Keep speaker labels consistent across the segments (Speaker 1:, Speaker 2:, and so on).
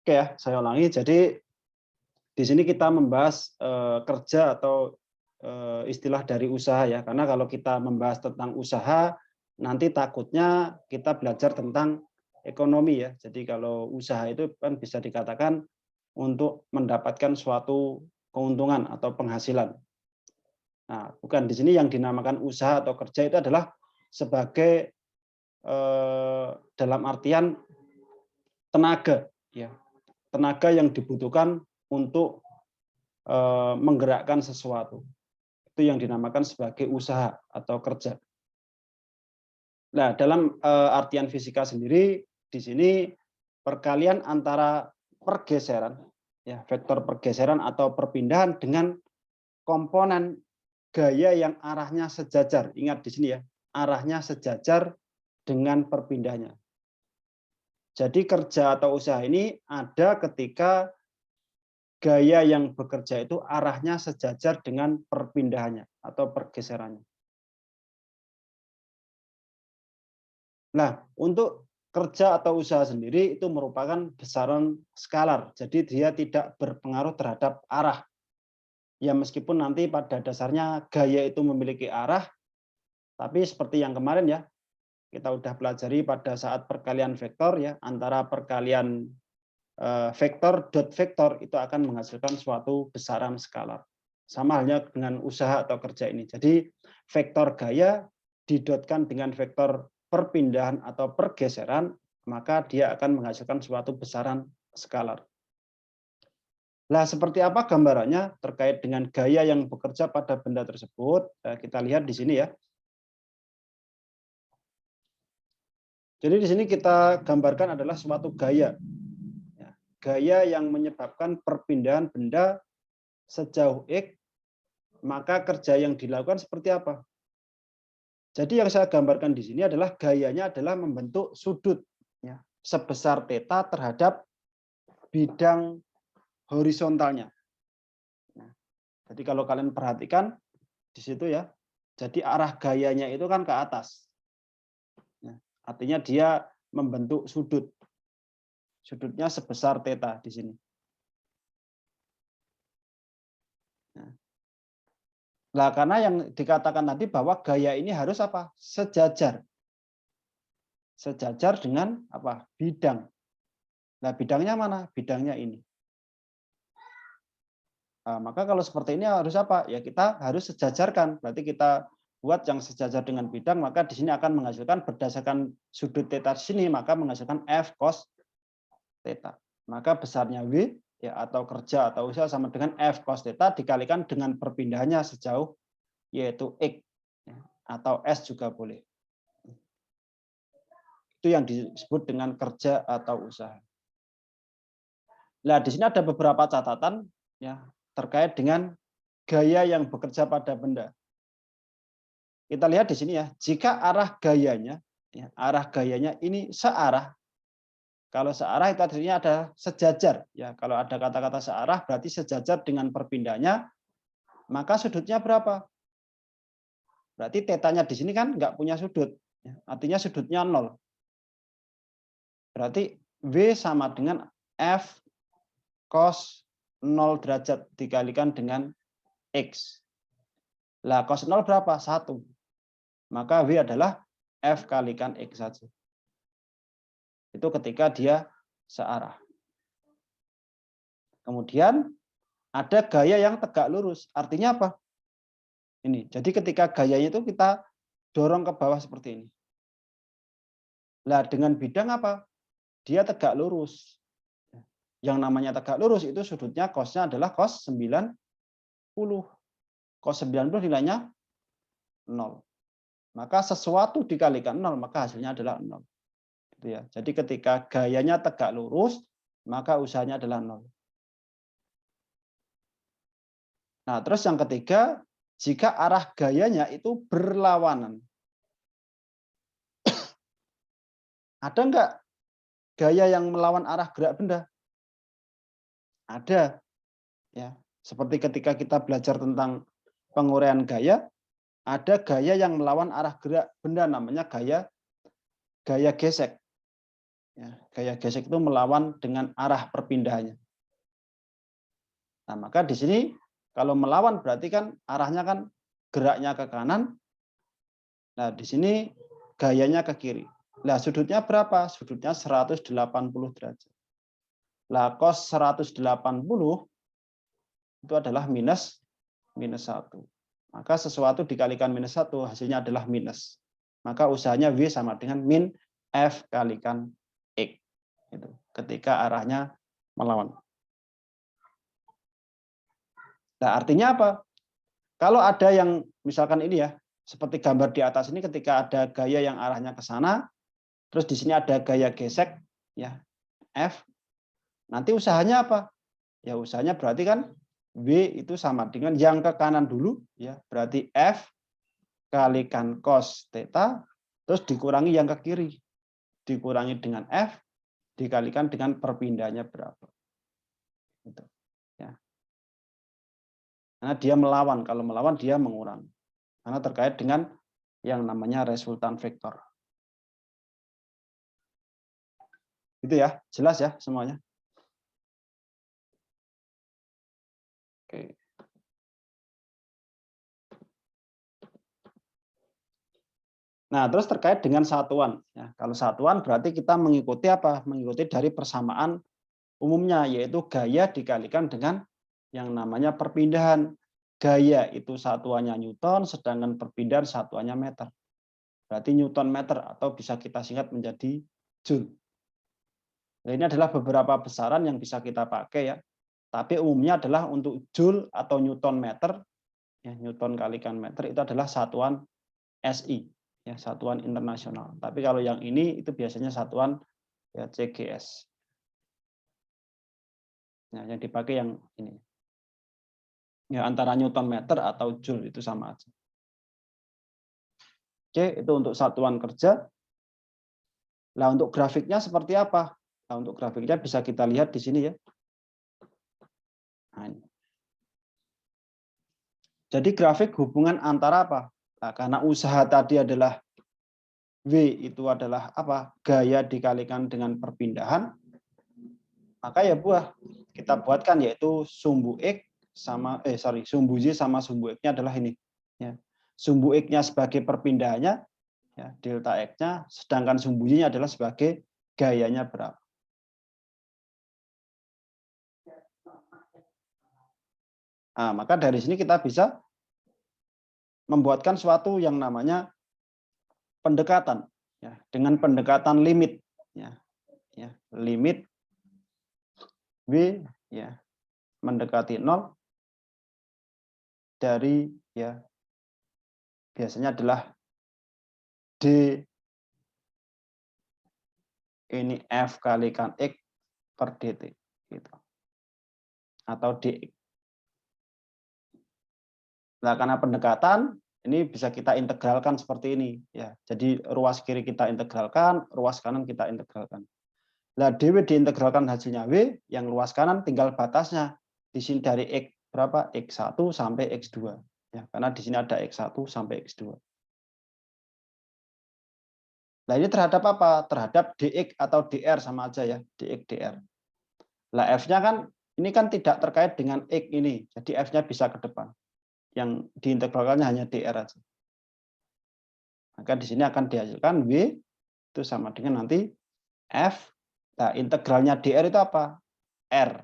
Speaker 1: Oke ya, saya ulangi. Jadi di sini kita membahas kerja atau istilah dari usaha ya. Karena kalau kita membahas tentang usaha, nanti takutnya kita belajar tentang ekonomi ya. Jadi kalau usaha itu kan bisa dikatakan untuk mendapatkan suatu keuntungan atau penghasilan. Nah, bukan di sini yang dinamakan usaha atau kerja itu adalah sebagai dalam artian tenaga ya. Tenaga yang dibutuhkan untuk menggerakkan sesuatu. Itu yang dinamakan sebagai usaha atau kerja. Nah, dalam artian fisika sendiri di sini perkalian antara pergeseran ya, vektor pergeseran atau perpindahan dengan komponen gaya yang arahnya sejajar. Ingat di sini ya, arahnya sejajar dengan perpindahannya. Jadi kerja atau usaha ini ada ketika gaya yang bekerja itu arahnya sejajar dengan perpindahannya atau pergeserannya. Nah, untuk kerja atau usaha sendiri itu merupakan besaran skalar. Jadi dia tidak berpengaruh terhadap arah. Ya meskipun nanti pada dasarnya gaya itu memiliki arah, tapi seperti yang kemarin ya, kita udah pelajari pada saat perkalian vektor ya, antara perkalian vektor dot vektor itu akan menghasilkan suatu besaran skalar. Sama halnya dengan usaha atau kerja ini. Jadi vektor gaya didotkan dengan vektor perpindahan atau pergeseran, maka dia akan menghasilkan suatu besaran skalar. Nah, seperti apa gambarannya terkait dengan gaya yang bekerja pada benda tersebut? Kita lihat di sini ya. Jadi di sini kita gambarkan adalah suatu gaya. Gaya yang menyebabkan perpindahan benda sejauh X, maka kerja yang dilakukan seperti apa? Jadi yang saya gambarkan di sini adalah gayanya adalah membentuk sudut ya, sebesar θ terhadap bidang horizontalnya. Nah, jadi kalau kalian perhatikan di situ ya, jadi arah gayanya itu kan ke atas. Artinya dia membentuk sudut. Sudutnya sebesar θ di sini. Nah, karena yang dikatakan tadi bahwa gaya ini harus apa? Sejajar. Sejajar dengan apa? Bidang. Nah, bidangnya mana? Bidangnya ini. Nah, maka kalau seperti ini harus apa? Ya kita harus sejajarkan. Berarti kita buat yang sejajar dengan bidang, maka di sini akan menghasilkan berdasarkan sudut θ di sini, maka menghasilkan F cos θ. Maka besarnya W ya atau kerja atau usaha sama dengan F cos θ dikalikan dengan perpindahannya sejauh yaitu X ya, atau S juga boleh. Itu yang disebut dengan kerja atau usaha. Nah, di sini ada beberapa catatan ya terkait dengan gaya yang bekerja pada benda. Kita lihat di sini ya, jika arah gayanya ini searah. Kalau searah itu artinya ada sejajar ya. Kalau ada kata-kata searah berarti sejajar dengan perpindahannya, maka sudutnya berapa? Berarti θ-nya di sini kan nggak punya sudut. Artinya sudutnya 0. Berarti W sama dengan F cos 0 derajat dikalikan dengan X. Lah cos 0 berapa? 1. Maka W adalah F kalikan X saja. Itu ketika dia searah. Kemudian ada gaya yang tegak lurus. Artinya apa? Ini. Jadi ketika gayanya itu kita dorong ke bawah seperti ini. Lah dengan bidang apa? Dia tegak lurus. Yang namanya tegak lurus itu sudutnya cosnya adalah cos 90. Cos 90 nilainya 0. Maka sesuatu dikalikan 0, maka hasilnya adalah 0. Gitu ya. Jadi ketika gayanya tegak lurus, maka usahanya adalah 0. Nah, terus yang ketiga, jika arah gayanya itu berlawanan. Ada enggak gaya yang melawan arah gerak benda? Ada. Ya, seperti ketika kita belajar tentang penguraian gaya, ada gaya yang melawan arah gerak benda namanya gaya gesek. Ya, gaya gesek itu melawan dengan arah perpindahannya. Nah, maka di sini kalau melawan berarti kan arahnya kan geraknya ke kanan. Nah, di sini gayanya ke kiri. Nah, sudutnya berapa? Sudutnya 180 derajat. Lah, cos 180 itu adalah minus 1. Maka sesuatu dikalikan minus 1 hasilnya adalah minus. Maka usahanya W sama dengan min F kalikan X. Itu, ketika arahnya melawan. Nah, artinya apa? Kalau ada yang misalkan ini ya, seperti gambar di atas ini ketika ada gaya yang arahnya ke sana, terus di sini ada gaya gesek ya, F. Nanti usahanya apa? Ya usahanya berarti kan W itu sama dengan yang ke kanan dulu ya, berarti F kalikan cos theta terus dikurangi yang ke kiri. Dikurangi dengan F dikalikan dengan perpindahannya berapa. Gitu. Ya. Karena dia melawan, kalau melawan dia mengurangi. Karena terkait dengan yang namanya resultan vektor. Itu ya, jelas ya semuanya. Oke. Nah, terus terkait dengan satuan. Ya, kalau satuan berarti kita mengikuti apa? Mengikuti dari persamaan umumnya, yaitu gaya dikalikan dengan yang namanya perpindahan. Gaya itu satuannya Newton, sedangkan perpindahan satuannya meter. Berarti Newton meter, atau bisa kita singkat menjadi Joule. Nah, ini adalah beberapa besaran yang bisa kita pakai ya. Tapi umumnya adalah untuk Joule atau Newton meter, ya, Newton kalikan meter itu adalah satuan SI, ya, satuan internasional. Tapi kalau yang ini itu biasanya satuan ya, CGS. Nah, yang dipakai yang ini. Ya, antara Newton meter atau Joule itu sama aja. Oke, itu untuk satuan kerja. Nah, untuk grafiknya seperti apa? Nah, untuk grafiknya bisa kita lihat di sini ya. Nah, ini. Jadi grafik hubungan antara apa? Nah, karena usaha tadi adalah W itu adalah apa? Gaya dikalikan dengan perpindahan. Maka ya kita buatkan yaitu sumbu X sama sumbu Y sama sumbu X-nya adalah ini ya. Sumbu X-nya sebagai perpindahannya ya, delta X-nya, sedangkan sumbu Y-nya adalah sebagai gayanya berapa. Nah, maka dari sini kita bisa membuatkan suatu yang namanya pendekatan ya, dengan pendekatan limit ya. Ya, limit W ya mendekati 0 dari ya biasanya adalah D ini F kalikan X per dt gitu. Atau dx. Nah, karena pendekatan ini bisa kita integralkan seperti ini ya. Jadi ruas kiri kita integralkan, ruas kanan kita integralkan. Nah, dw diintegralkan hasilnya W, yang luas kanan tinggal batasnya. Di sini dari X berapa? X1 sampai X2. Ya, karena di sini ada X1 sampai X2. Nah, ini terhadap apa? Terhadap dx atau dr sama aja ya, dx dr. Nah, F-nya kan ini kan tidak terkait dengan X ini. Jadi F-nya bisa ke depan. Yang diintegralkannya hanya dr aja. Maka di sini akan dihasilkan W itu sama dengan nanti F. Nah, integralnya dr itu apa? R.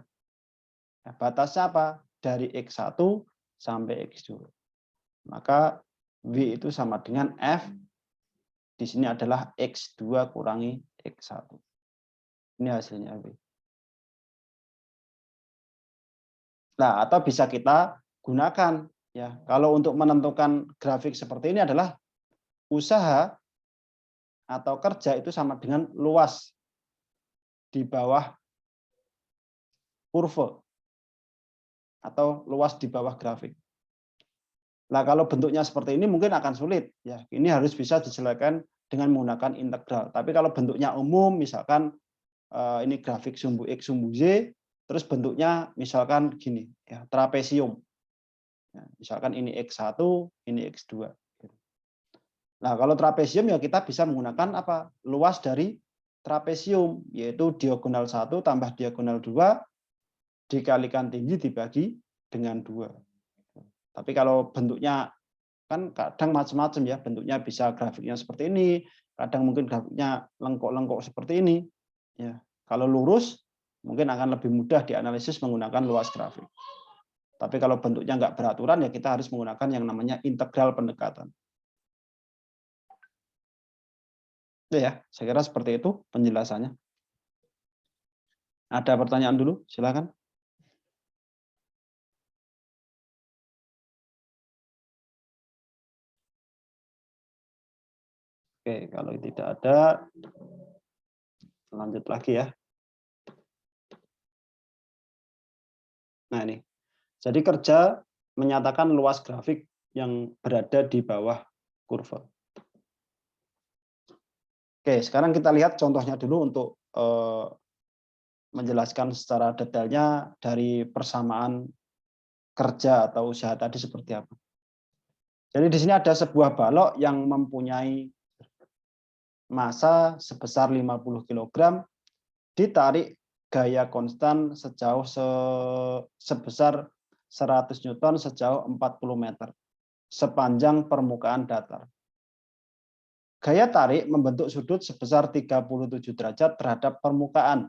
Speaker 1: Nah, batasnya apa? Dari X1 sampai X2. Maka W itu sama dengan F. Di sini adalah X2 kurangi X1. Ini hasilnya W. Nah, atau bisa kita gunakan ya. Kalau untuk menentukan grafik seperti ini adalah usaha atau kerja itu sama dengan luas di bawah kurva atau luas di bawah grafik. Nah, kalau bentuknya seperti ini mungkin akan sulit ya. Ini harus bisa diselesaikan dengan menggunakan integral. Tapi kalau bentuknya umum misalkan ini grafik sumbu X sumbu Y, terus bentuknya misalkan gini ya, trapesium. Ya, misalkan ini X1, ini X2. Nah, kalau trapesium ya kita bisa menggunakan apa? Luas dari trapesium, yaitu diagonal 1 tambah diagonal 2 dikalikan tinggi dibagi dengan 2. Tapi kalau bentuknya kan kadang macam-macam ya, bentuknya bisa grafiknya seperti ini, kadang mungkin grafiknya lengkok-lengkok seperti ini. Ya, kalau lurus mungkin akan lebih mudah dianalisis menggunakan luas grafik. Tapi kalau bentuknya nggak beraturan ya kita harus menggunakan yang namanya integral pendekatan. Ya, saya kira seperti itu penjelasannya. Ada pertanyaan dulu, silakan. Oke, kalau tidak ada, lanjut lagi ya. Nah ini, jadi kerja menyatakan luas grafik yang berada di bawah kurva. Oke, sekarang kita lihat contohnya dulu untuk menjelaskan secara detailnya dari persamaan kerja atau usaha tadi seperti apa. Jadi di sini ada sebuah balok yang mempunyai massa sebesar 50 kg ditarik gaya konstan sebesar 100 Newton sejauh 40 meter sepanjang permukaan datar. Gaya tarik membentuk sudut sebesar 37 derajat terhadap permukaan.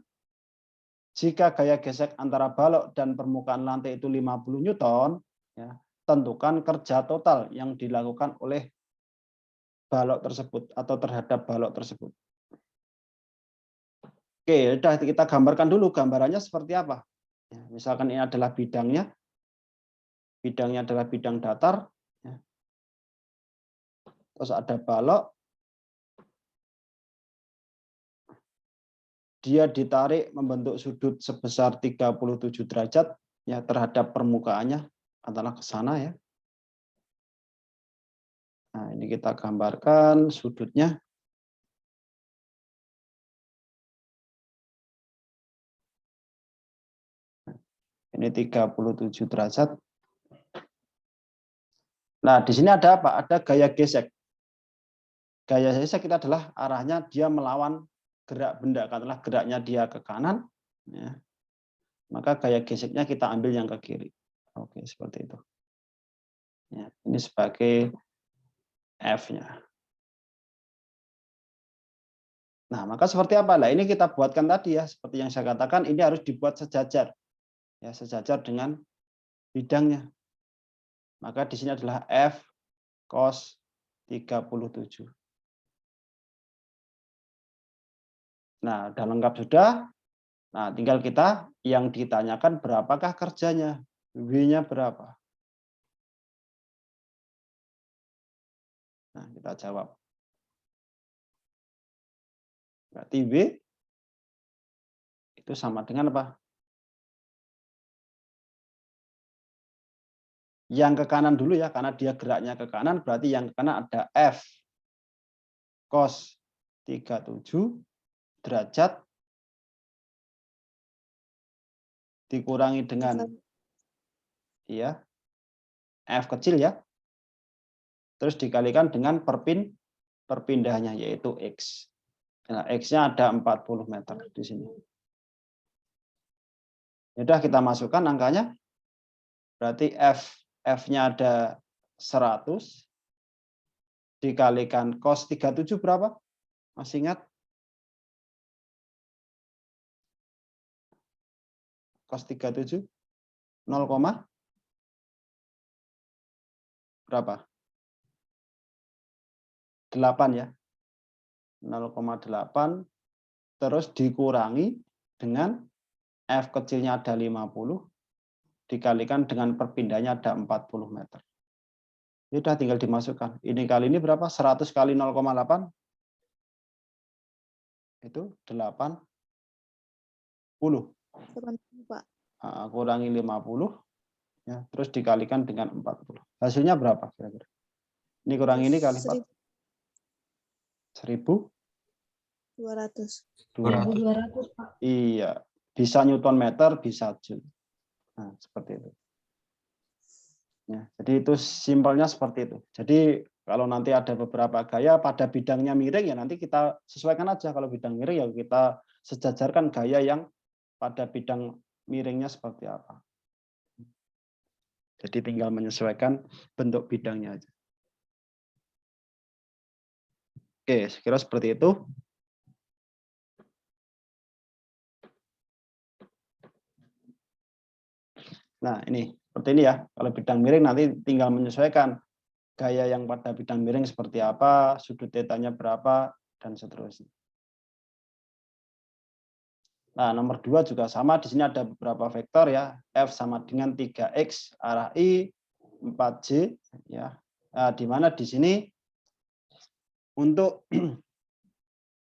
Speaker 1: Jika gaya gesek antara balok dan permukaan lantai itu 50 Newton, ya, tentukan kerja total yang dilakukan oleh balok tersebut atau terhadap balok tersebut. Oke, sudah kita gambarkan dulu gambarannya seperti apa. Ya, misalkan ini adalah bidangnya adalah bidang datar, ya. Terus ada balok, dia ditarik membentuk sudut sebesar 37 derajat ya terhadap permukaannya adalah ke sana ya. Nah, ini kita gambarkan sudutnya. Ini 37 derajat. Nah, di sini ada apa? Ada gaya gesek. Gaya gesek itu adalah arahnya dia melawan gerak benda, katakanlah geraknya dia ke kanan, ya. Maka gaya geseknya kita ambil yang ke kiri. Oke, seperti itu. Ya, ini sebagai F-nya. Nah, maka seperti apa? Nah, ini kita buatkan tadi ya, seperti yang saya katakan, ini harus dibuat sejajar. Ya, sejajar dengan bidangnya. Maka di sini adalah F cos 37. Nah, udah lengkap sudah. Nah, tinggal kita yang ditanyakan berapakah kerjanya, W-nya berapa. Nah, kita jawab. Berarti W itu sama dengan apa? Yang ke kanan dulu ya, karena dia geraknya ke kanan, berarti yang ke kanan ada F cos 37 derajat dikurangi dengan ya F kecil ya, terus dikalikan dengan perpindahannya yaitu X. Nah, X-nya ada 40 meter di sini. Sudah kita masukkan angkanya. Berarti F-nya ada 100 dikalikan cos 37 berapa? Masih ingat? Cos 37 0, berapa? 8 ya. 0,8 terus dikurangi dengan F kecilnya ada 50 dikalikan dengan perpindahannya ada 40 meter. Ini sudah tinggal dimasukkan. Ini kali ini berapa? 100 kali 0,8 itu 80. Kurangi 50 ya, terus dikalikan dengan 40. Hasilnya berapa kira-kira? Ini kurang ini kali 4. 1.200. Pak. Iya, bisa Newton meter, bisa Joule. Nah, seperti itu. Ya, jadi itu simpelnya seperti itu. Jadi Kalau nanti ada beberapa gaya pada bidangnya miring, ya nanti kita sesuaikan aja. Kalau bidang miring, ya kita sejajarkan gaya yang pada bidang miringnya seperti apa. Jadi tinggal menyesuaikan bentuk bidangnya aja. Oke, sekira seperti itu. Nah, ini seperti ini ya. Kalau bidang miring nanti tinggal menyesuaikan gaya yang pada bidang miring seperti apa, sudut tetanya berapa, dan seterusnya. Nah, nomor 2 juga sama. Di sini ada beberapa vektor ya. F sama dengan 3X arah I, 4J. Ya. Nah, di mana di sini untuk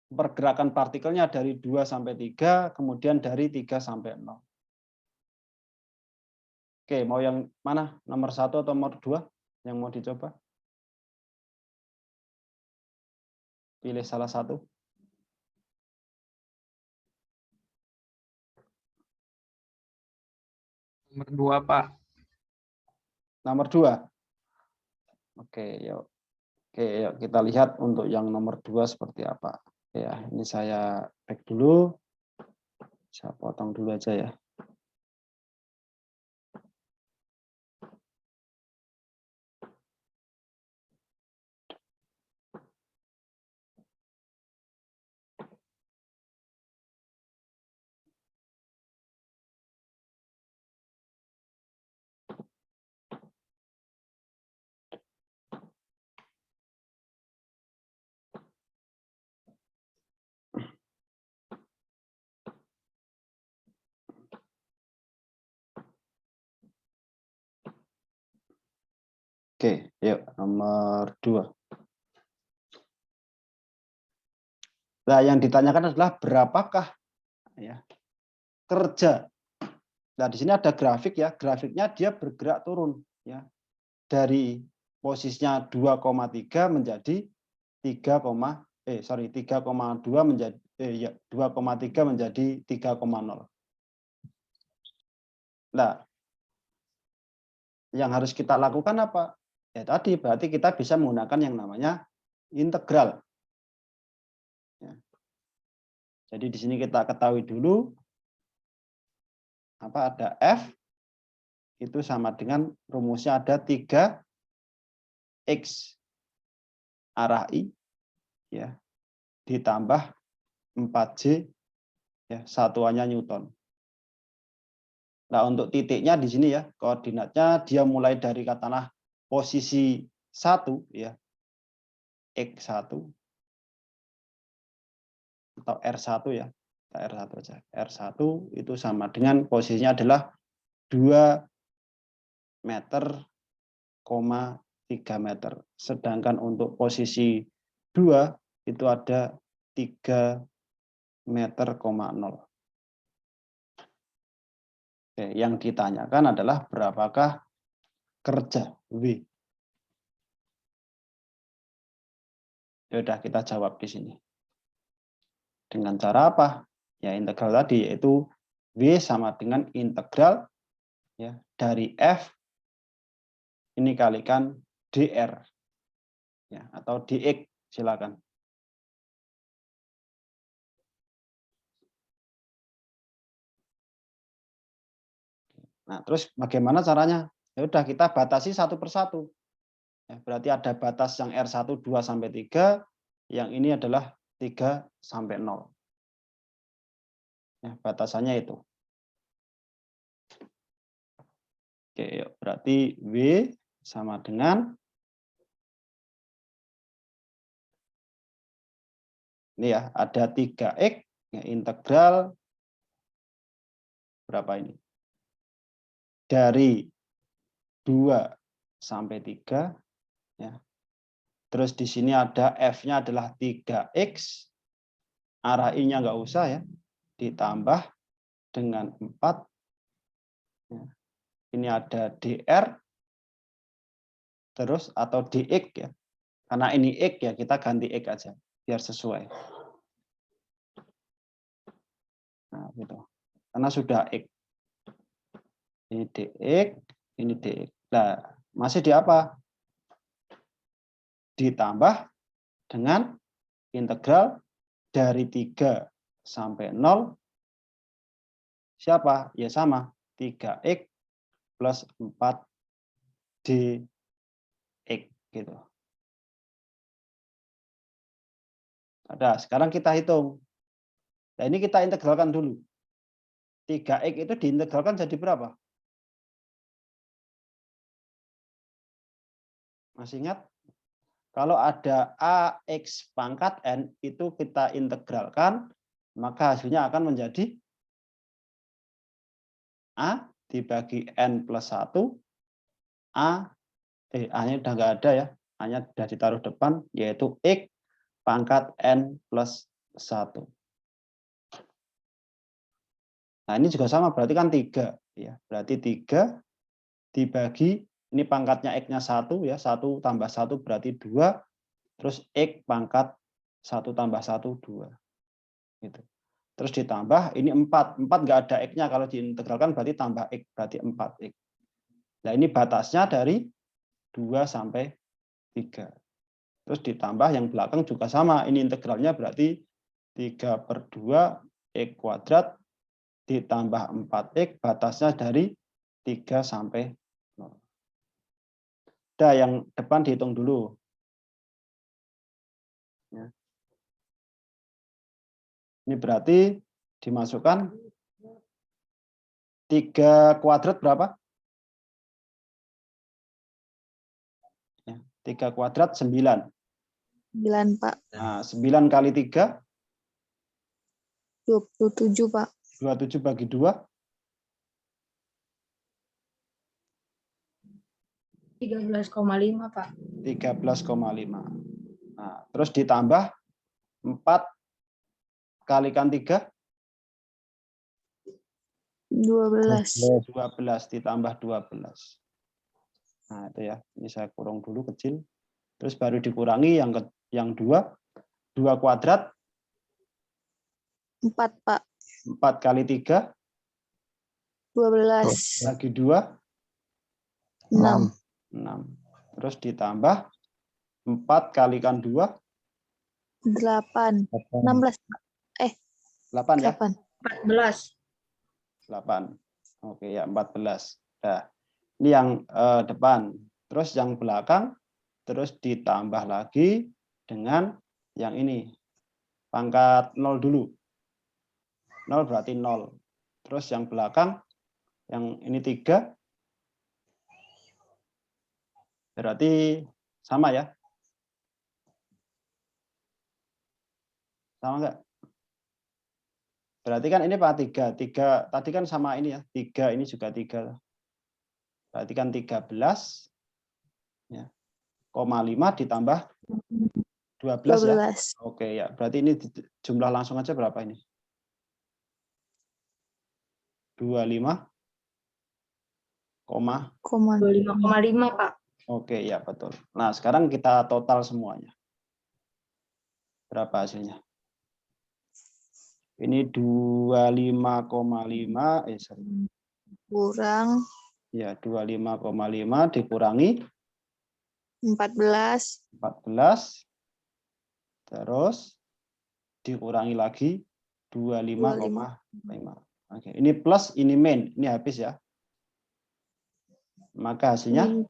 Speaker 1: pergerakan partikelnya dari 2 sampai 3, kemudian dari 3 sampai 0. Oke, mau yang mana? Nomor 1 atau nomor 2 yang mau dicoba? Pilih salah satu.
Speaker 2: Nomor 2, Pak.
Speaker 1: Nomor 2. Oke, yuk. Oke, yuk kita lihat untuk yang nomor 2 seperti apa. Ya, ini saya back dulu. Saya potong dulu aja ya. Oke, yuk nomor 2. Nah, yang ditanyakan adalah berapakah ya kerja. Nah, di sini ada grafik ya. Grafiknya dia bergerak turun ya. Dari posisinya 2,3 menjadi 3,2 menjadi 2,3 menjadi 3,0. Nah, yang harus kita lakukan apa? Ya tadi berarti kita bisa menggunakan yang namanya integral. Ya. Jadi di sini kita ketahui dulu apa ada F itu sama dengan rumusnya ada 3X arah I ya ditambah 4J ya satuannya Newton. Nah, untuk titiknya di sini ya, koordinatnya dia mulai dari katakanlah posisi 1 ya. X1 atau R1 ya. R1 aja. R1 itu sama dengan posisinya adalah 2 meter, 3 meter. Sedangkan untuk posisi 2 itu ada 3 meter, 0. Oke, yang ditanyakan adalah berapakah kerja W. Ya udah kita jawab di sini. Dengan cara apa? Ya integral tadi yaitu W sama dengan integral ya dari F ini kalikan dr ya atau dx silakan. Nah, terus bagaimana caranya? Ya udah kita batasi satu persatu. Ya, berarti ada batas yang R1 2 sampai 3, yang ini adalah 3 sampai 0. Ya, batasannya itu. Oke, yuk. Berarti W sama dengan ini ya, ada 3X ya, integral berapa ini? Dari 2 sampai 3 ya. Terus di sini ada F-nya adalah 3X. Arah I-nya nggak usah ya. Ditambah dengan 4. Ya. Ini ada dr. Terus atau dx ya. Karena ini x ya, kita ganti x aja biar sesuai. Nah, gitu. Karena sudah x. Ini dx, ini dx. Nah, masih di apa? ditambah dengan integral dari 3 sampai 0 siapa? Ya sama, 3x plus 4 dx gitu. Ada, sekarang kita hitung. Nah, ini kita integralkan dulu. 3x itu diintegralkan jadi berapa? Masih ingat? Kalau ada ax pangkat n itu kita integralkan, maka hasilnya akan menjadi a dibagi n plus 1, a-nya udah nggak ada ya, a-nya sudah ditaruh depan, yaitu x pangkat n plus 1. Nah, ini juga sama, berarti kan 3. Ya, berarti 3 dibagi, ini pangkatnya x-nya 1, ya, 1 tambah 1 berarti 2, terus x pangkat 1 tambah 1, 2. Gitu. Terus ditambah, ini 4. 4 nggak ada x-nya, kalau diintegralkan berarti tambah x, berarti 4x. Nah, ini batasnya dari 2 sampai 3. Terus ditambah yang belakang juga sama, ini integralnya berarti 3/2 x kuadrat ditambah 4x, batasnya dari 3 sampai 0. Nah, yang depan dihitung dulu. Ya. Ini berarti dimasukkan 3 kuadrat berapa? 3 kuadrat 9.
Speaker 2: 9, Pak.
Speaker 1: Nah, 9 kali 3?
Speaker 2: 27, Pak.
Speaker 1: 27 bagi 2?
Speaker 2: 13,5, Pak.
Speaker 1: 13,5. Nah, terus ditambah 4 kalikan 3?
Speaker 2: 12.
Speaker 1: 12 ditambah 12. Nah, itu ya. Ini saya kurung dulu kecil. Terus baru dikurangi yang 2. 2 kuadrat?
Speaker 2: 4, Pak.
Speaker 1: 4 kali 3?
Speaker 2: 12.
Speaker 1: Bagi 2?
Speaker 2: 6.
Speaker 1: 6. Terus ditambah 4 kalikan 2?
Speaker 2: 8. 16, Pak.
Speaker 1: 8 ya?
Speaker 2: 8.
Speaker 3: 14.
Speaker 1: 8. Oke ya, 14. Nah, ini yang depan. Terus yang belakang, terus ditambah lagi dengan yang ini. Pangkat 0 dulu. 0 berarti 0. Terus yang belakang, yang ini 3. Berarti sama ya? Sama enggak? Berarti kan ini Pak 3. 3 tadi kan sama ini ya. 3 ini juga 3. Berarti kan 13 ya. 0,5 ditambah 12 ya.
Speaker 2: 12.
Speaker 1: Oke ya. Berarti ini jumlah langsung aja berapa ini? 25,
Speaker 3: 25,5, Pak.
Speaker 1: oke ya betul. Nah, sekarang kita total semuanya. Berapa hasilnya? Ini 25,5 sorry.
Speaker 2: Kurang
Speaker 1: Ya, 25,5 dikurangi
Speaker 2: 14.
Speaker 1: 14 terus dikurangi lagi 25,5. Oke, ini plus, ini min, ini habis ya. Maka hasilnya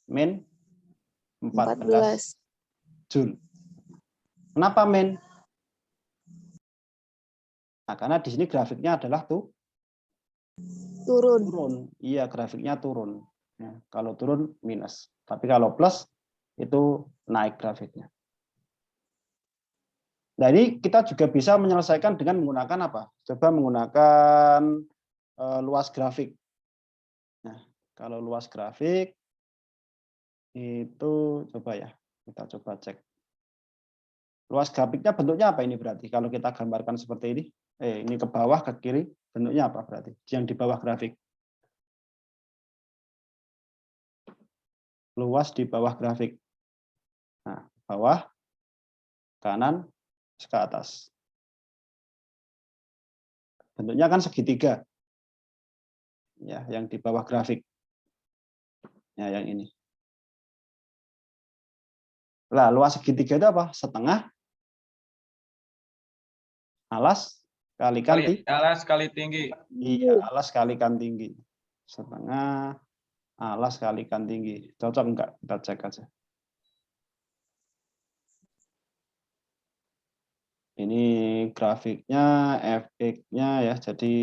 Speaker 1: min 14 Joule. Kenapa min? Nah, karena di sini grafiknya adalah
Speaker 2: Turun.
Speaker 1: turun. Iya, grafiknya turun. Ya, kalau turun minus. Tapi kalau plus itu naik grafiknya. Nah, ini kita juga bisa menyelesaikan dengan menggunakan apa? Coba menggunakan luas grafik. Nah, kalau luas grafik itu coba ya, kita coba cek. Luas grafiknya bentuknya apa ini berarti? Kalau kita gambarkan seperti ini, ini ke bawah, ke kiri, bentuknya apa berarti? Yang di bawah grafik. Luas di bawah grafik. Nah, bawah, kanan, ke atas. Bentuknya kan segitiga. Ya, yang di bawah grafik. Ya, yang ini. Lah, luas segitiga itu apa? Setengah alas kalikan tinggi.
Speaker 4: Alas kali tinggi.
Speaker 1: Iya, alas kalikan tinggi. Setengah alas kalikan tinggi. Cocok enggak? Kita cek aja. Ini grafiknya, fx-nya ya. Jadi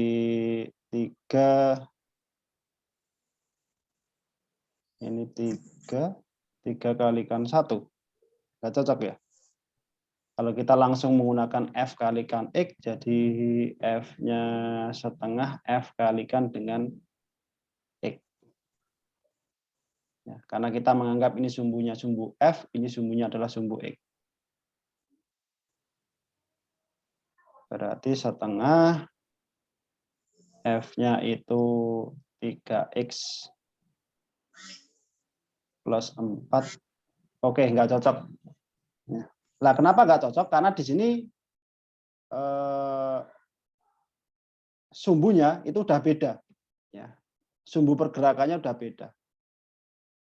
Speaker 1: 3. Ini 3 kalikan 1. Enggak cocok ya? Kalau kita langsung menggunakan F kalikan X, jadi F-nya setengah F kalikan dengan X. Ya, karena kita menganggap ini sumbunya sumbu F, ini sumbunya adalah sumbu X. Berarti setengah F-nya itu 3X plus 4. Oke, nggak cocok. Nah, kenapa nggak cocok? Karena di sini sumbunya itu udah beda. Ya. Sumbu pergerakannya udah beda.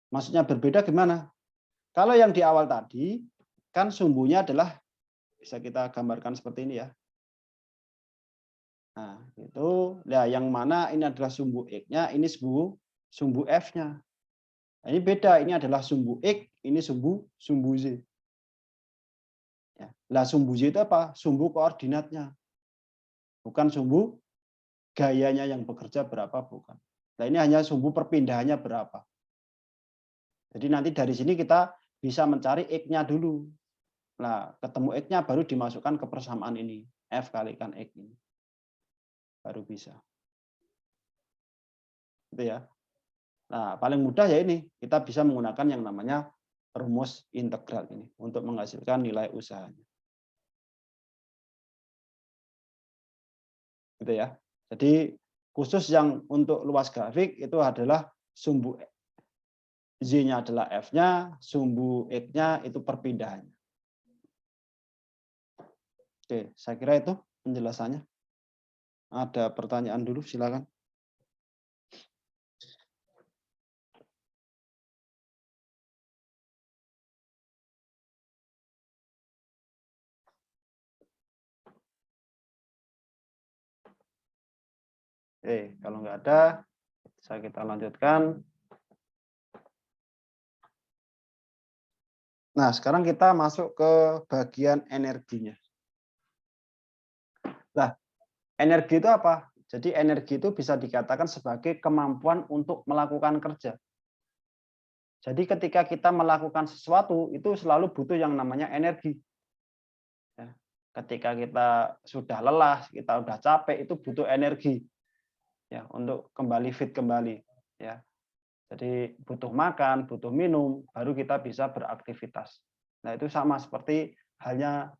Speaker 1: Maksudnya berbeda gimana? Kalau yang di awal tadi, kan sumbunya adalah, bisa kita gambarkan seperti ini ya. Nah, itu ya, yang mana ini adalah sumbu X-nya, ini sumbu F-nya. Nah, ini beda, ini adalah sumbu X, ini sumbu Z. Ya. Lah, sumbu Z itu apa? Sumbu koordinatnya. Bukan sumbu gayanya yang bekerja berapa, bukan. Nah, ini hanya sumbu perpindahannya berapa. Jadi nanti dari sini kita bisa mencari X-nya dulu. Nah, ketemu X-nya baru dimasukkan ke persamaan ini. F kalikan X ini. Baru bisa. Gitu ya. Nah, paling mudah ya ini. Kita bisa menggunakan yang namanya rumus integral ini untuk menghasilkan nilai usahanya. Gitu ya. Jadi khusus yang untuk luas grafik itu adalah sumbu Z-nya adalah F-nya, sumbu X-nya itu perpindahannya. Oke, saya kira itu penjelasannya. Ada pertanyaan dulu, silakan. Oke, kalau nggak ada, kita lanjutkan. Nah, sekarang kita masuk ke bagian energinya. Nah, energi itu apa? Jadi energi itu bisa dikatakan sebagai kemampuan untuk melakukan kerja. Jadi ketika kita melakukan sesuatu, itu selalu butuh yang namanya energi. Ya, ketika kita sudah lelah, kita sudah capek, itu butuh energi. Ya, untuk kembali fit kembali. Ya. Jadi butuh makan, butuh minum, baru kita bisa beraktivitas. Nah, itu sama seperti halnya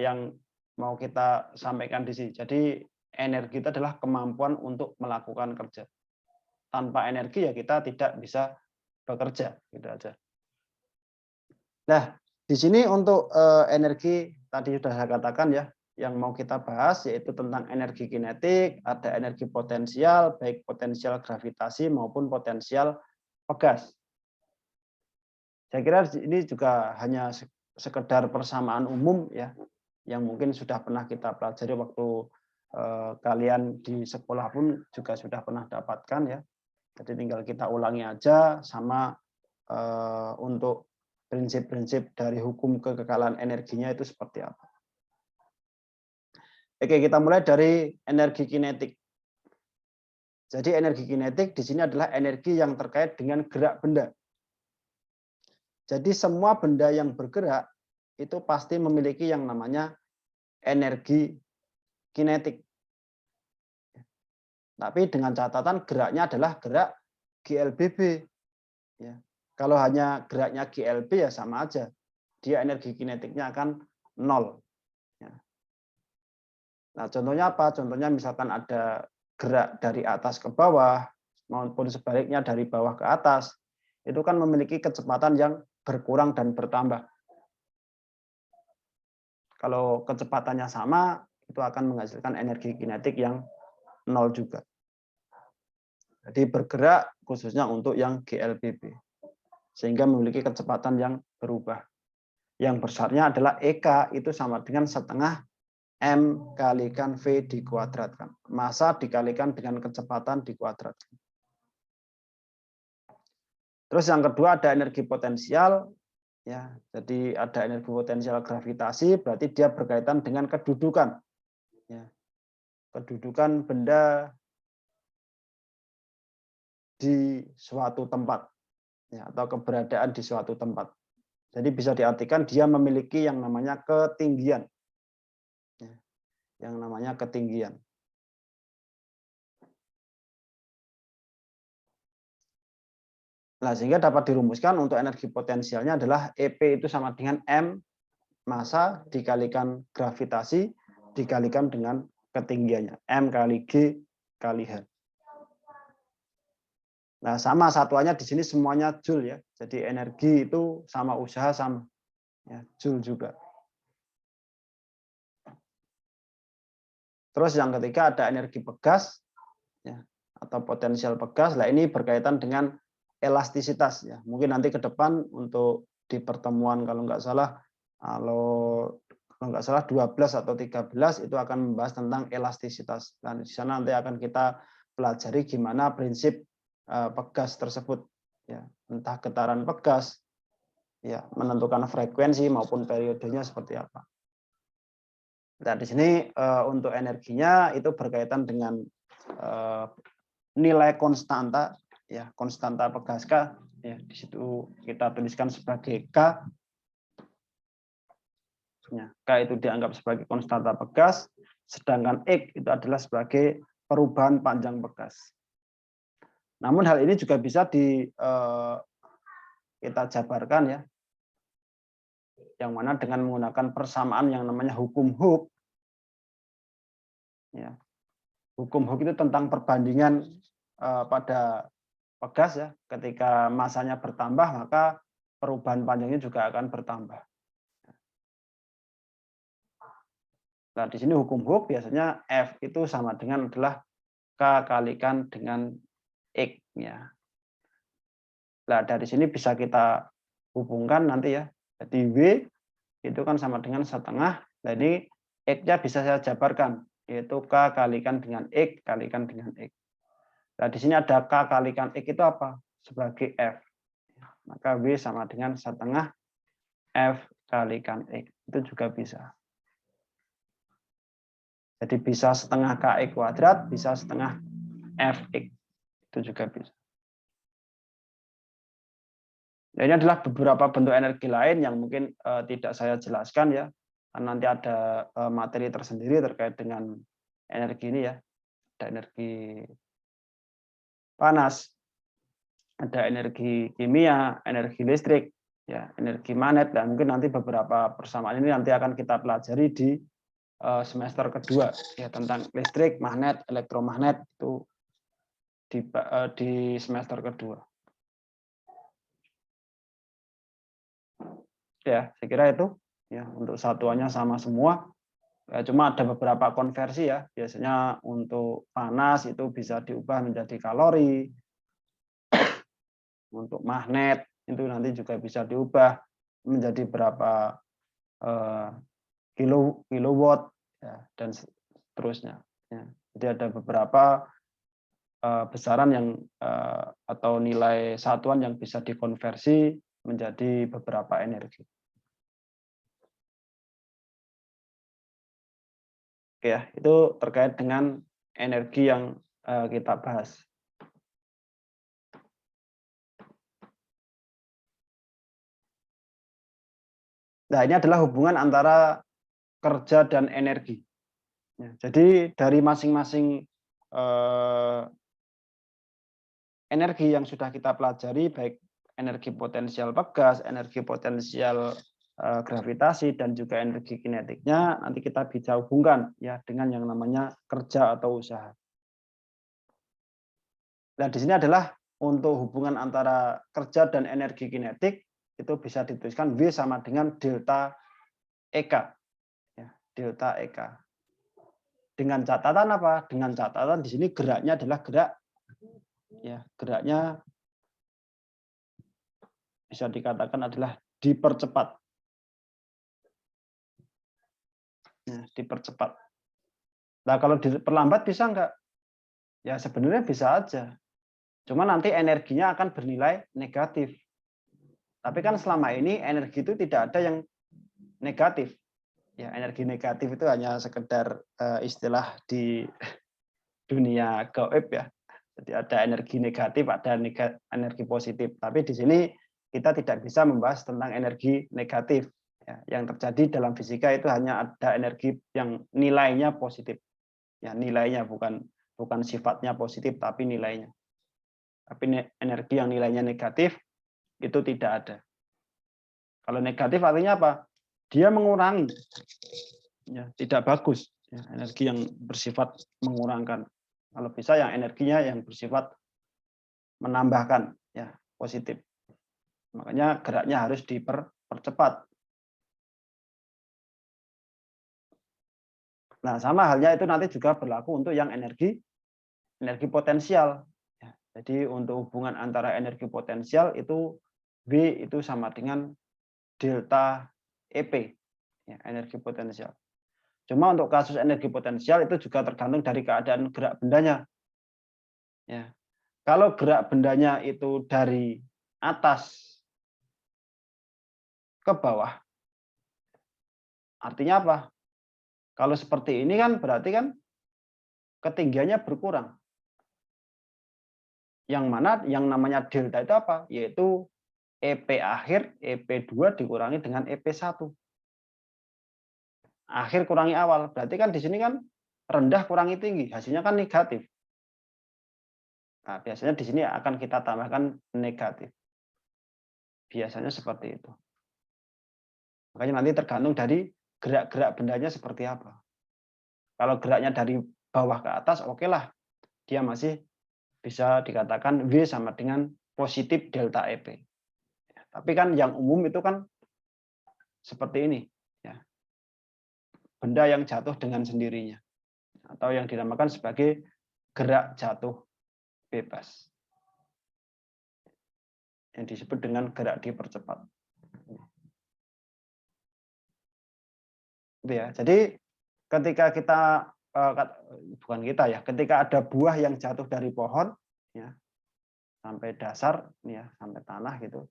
Speaker 1: yang mau kita sampaikan di sini. Jadi energi itu adalah kemampuan untuk melakukan kerja. Tanpa energi ya kita tidak bisa bekerja, gitu aja. Nah, di sini untuk energi tadi sudah saya katakan ya, yang mau kita bahas yaitu tentang energi kinetik, ada energi potensial, baik potensial gravitasi maupun potensial pegas. Saya kira ini juga hanya sekedar persamaan umum ya, yang mungkin sudah pernah kita pelajari waktu kalian di sekolah pun juga sudah pernah dapatkan ya. Jadi tinggal kita ulangi aja sama untuk prinsip-prinsip dari hukum kekekalan energinya itu seperti apa. Oke, kita mulai dari energi kinetik. Jadi energi kinetik di sini adalah energi yang terkait dengan gerak benda. Jadi semua benda yang bergerak itu pasti memiliki yang namanya energi kinetik. Tapi dengan catatan geraknya adalah gerak GLBB. Ya. Kalau hanya geraknya GLB ya sama aja. Dia energi kinetiknya akan 0. Ya. Nah, contohnya apa? Contohnya misalkan ada gerak dari atas ke bawah, maupun sebaliknya dari bawah ke atas, itu kan memiliki kecepatan yang berkurang dan bertambah. Kalau kecepatannya sama, itu akan menghasilkan energi kinetik yang 0 juga. Jadi bergerak khususnya untuk yang GLBB. Sehingga memiliki kecepatan yang berubah. yang besarnya adalah EK, itu sama dengan setengah M kalikan V dikuadratkan. Massa dikalikan dengan kecepatan dikuadratkan. Terus yang kedua ada energi potensial. Ya, jadi ada energi potensial gravitasi, berarti dia berkaitan dengan kedudukan. Ya, kedudukan benda di suatu tempat, ya, atau keberadaan di suatu tempat. Jadi bisa diartikan dia memiliki yang namanya ketinggian. Ya, yang namanya ketinggian. Nah, sehingga dapat dirumuskan untuk energi potensialnya adalah EP itu sama dengan M massa dikalikan gravitasi dikalikan dengan ketinggiannya. M kali G kali H. Nah, sama satuannya di sini semuanya joule ya. Jadi energi itu sama usaha sama. Ya, joule juga. Terus yang ketiga ada energi pegas ya, atau potensial pegas. Nah, ini berkaitan dengan elastisitas ya. Mungkin nanti ke depan untuk di pertemuan kalau nggak salah 12 atau 13 itu akan membahas tentang elastisitas. Dan di sana nanti akan kita pelajari gimana prinsip pegas tersebut ya, entah getaran pegas ya, menentukan frekuensi maupun periodenya seperti apa. Nah, di sini untuk energinya itu berkaitan dengan nilai konstanta ya, konstanta pegas K ya, di situ kita tuliskan sebagai K. Ya, K itu dianggap sebagai konstanta pegas, sedangkan X itu adalah sebagai perubahan panjang pegas. Namun hal ini juga bisa kita jabarkan ya, yang mana dengan menggunakan persamaan yang namanya hukum Hooke. Ya. Hukum Hooke itu tentang perbandingan pada pegas ya, ketika masanya bertambah maka perubahan panjangnya juga akan bertambah. Nah, di sini hukum Hooke biasanya F itu sama dengan adalah K kalikan dengan X ya. Nah, dari sini bisa kita hubungkan nanti ya. Jadi W itu kan sama dengan setengah. Nah, ini X-nya bisa saya jabarkan, yaitu K kalikan dengan X kalikan dengan X. Nah, di sini ada K kalikan X itu apa? Sebagai F. Maka W sama dengan setengah F kalikan X. Itu juga bisa. Jadi bisa setengah KX kuadrat, bisa setengah Fx. Itu juga bisa. Nah, ini adalah beberapa bentuk energi lain yang mungkin tidak saya jelaskan ya. Karena nanti ada materi tersendiri terkait dengan energi ini ya. Ada energi panas, ada energi kimia, energi listrik, ya, energi magnet, dan mungkin nanti beberapa persamaan ini nanti akan kita pelajari di semester kedua ya, tentang listrik, magnet, elektromagnet itu di semester kedua. Ya, saya kira itu ya, untuk satuannya sama semua. Ya, cuma ada beberapa konversi ya. Biasanya untuk panas itu bisa diubah menjadi kalori. Untuk magnet itu nanti juga bisa diubah menjadi berapa kilowatt ya, dan seterusnya. Ya. Jadi ada beberapa besaran yang atau nilai satuan yang bisa dikonversi menjadi beberapa energi. Oke ya, itu terkait dengan energi yang kita bahas. Nah, ini adalah hubungan antara kerja dan energi. Ya, jadi dari masing-masing energi yang sudah kita pelajari, baik energi potensial pegas, energi potensial gravitasi, dan juga energi kinetiknya, nanti kita bisa hubungkan ya dengan yang namanya kerja atau usaha. Nah, di sini adalah untuk hubungan antara kerja dan energi kinetik, itu bisa dituliskan W sama dengan delta EK. Ya, delta EK. Dengan catatan apa? Dengan catatan di sini geraknya adalah gerak, ya, geraknya bisa dikatakan adalah dipercepat. ya, dipercepat. Nah, kalau diperlambat bisa nggak? Ya sebenarnya bisa aja. Cuma nanti energinya akan bernilai negatif. Tapi kan selama ini energi itu tidak ada yang negatif. Ya, energi negatif itu hanya sekedar istilah di dunia gaib ya. Jadi ada energi negatif, ada energi positif. Tapi di sini kita tidak bisa membahas tentang energi negatif. Ya, yang terjadi dalam fisika itu hanya ada energi yang nilainya positif. Ya, nilainya bukan sifatnya positif, tapi nilainya. Tapi energi yang nilainya negatif itu tidak ada. Kalau negatif artinya apa? Dia mengurangi. Ya, tidak bagus. Ya, energi yang bersifat mengurangkan. Kalau bisa yang energinya yang bersifat menambahkan, ya positif. Makanya geraknya harus dipercepat. Nah, sama halnya itu nanti juga berlaku untuk yang energi potensial. Ya, jadi untuk hubungan antara energi potensial itu V itu sama dengan delta EP, ya, energi potensial. Cuma untuk kasus energi potensial itu juga tergantung dari keadaan gerak bendanya. Ya. Kalau gerak bendanya itu dari atas ke bawah, artinya apa? Kalau seperti ini kan berarti kan ketinggiannya berkurang. Yang mana yang namanya delta itu apa? Yaitu EP akhir, EP2 dikurangi dengan EP1. Akhir kurangi awal. Berarti kan di sini kan rendah kurangi tinggi, hasilnya kan negatif. Nah, biasanya di sini akan kita tambahkan negatif. Biasanya seperti itu. Makanya nanti tergantung dari gerak-gerak bendanya seperti apa. Kalau geraknya dari bawah ke atas, oke lah. Dia masih bisa dikatakan V sama dengan positif delta EP. Tapi kan yang umum itu kan seperti ini. Ya. Benda yang jatuh dengan sendirinya. Atau yang dinamakan sebagai gerak jatuh bebas. Yang disebut dengan gerak dipercepat. Gitu ya. Jadi ketika kita bukan kita ya, ketika ada buah yang jatuh dari pohon ya sampai dasar ya, sampai tanah gitu.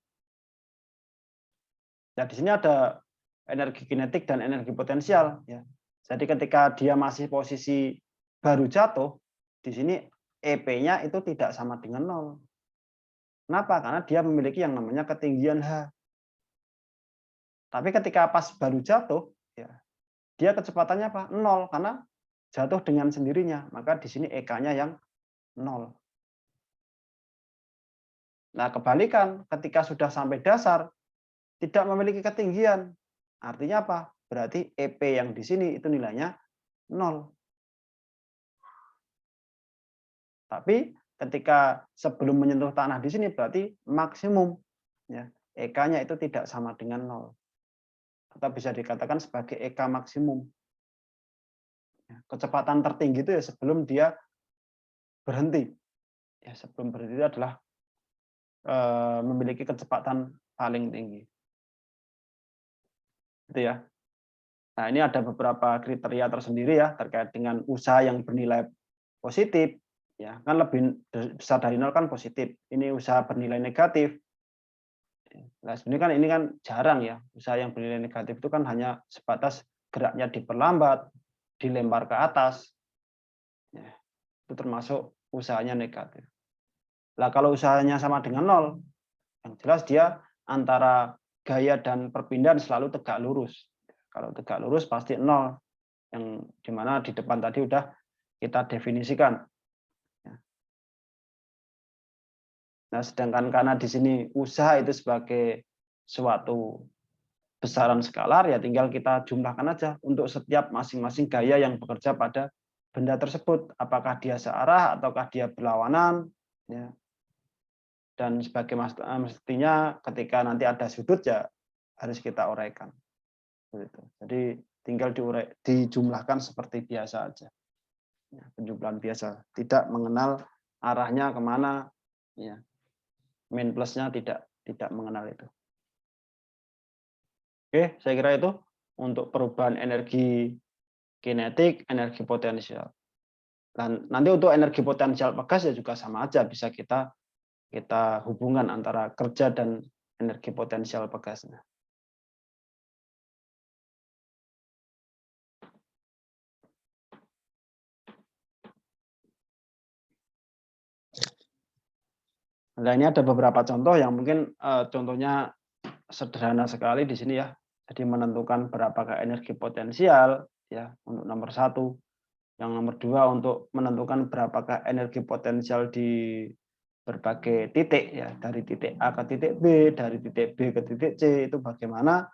Speaker 1: Nah, di sini ada energi kinetik dan energi potensial ya. Jadi ketika dia masih posisi baru jatuh, di sini EP-nya itu tidak sama dengan 0. Kenapa? Karena dia memiliki yang namanya ketinggian H. Tapi ketika pas baru jatuh, ya, dia kecepatannya apa? 0 karena jatuh dengan sendirinya. Maka di sini EK-nya yang 0. Nah, kebalikan, ketika sudah sampai dasar, tidak memiliki ketinggian. Artinya apa? Berarti EP yang di sini itu nilainya 0. Tapi ketika sebelum menyentuh tanah di sini berarti maksimum. Ya, EK-nya itu tidak sama dengan 0. Atau bisa dikatakan sebagai EK maksimum. Kecepatan tertinggi itu ya sebelum dia berhenti. Ya, sebelum berhenti itu adalah memiliki kecepatan paling tinggi. Gitu ya. Nah, ini ada beberapa kriteria tersendiri ya terkait dengan usaha yang bernilai positif. Ya, kan lebih besar dari 0 kan positif. Ini usaha bernilai negatif. Nah, sebenarnya kan ini kan jarang ya. Usaha yang bernilai negatif itu kan hanya sebatas geraknya diperlambat, dilempar ke atas. Ya, itu termasuk usahanya negatif. Nah, kalau usahanya sama dengan 0, yang jelas dia antara gaya dan perpindahan selalu tegak lurus. Kalau tegak lurus pasti 0, yang dimana di depan tadi udah kita definisikan. Nah, sedangkan karena di sini usaha itu sebagai suatu besaran skalar, ya tinggal kita jumlahkan aja untuk setiap masing-masing gaya yang bekerja pada benda tersebut. Apakah dia searah ataukah dia berlawanan. Ya. Dan sebagai mestinya ketika nanti ada sudut ya harus kita uraikan. Jadi tinggal dijumlahkan seperti biasa aja. Ya, penjumlahan biasa. Tidak mengenal arahnya kemana. Ya. Min plusnya tidak mengenal itu. Oke, saya kira itu untuk perubahan energi kinetik, energi potensial. Dan nanti untuk energi potensial pegas ya juga sama aja, bisa kita hubungkan antara kerja dan energi potensial pegasnya. Nah, ini ada beberapa contoh yang mungkin contohnya sederhana sekali di sini ya. Jadi menentukan berapakah energi potensial ya untuk nomor 1. Yang nomor 2 untuk menentukan berapakah energi potensial di berbagai titik ya, dari titik A ke titik B, dari titik B ke titik C, itu bagaimana?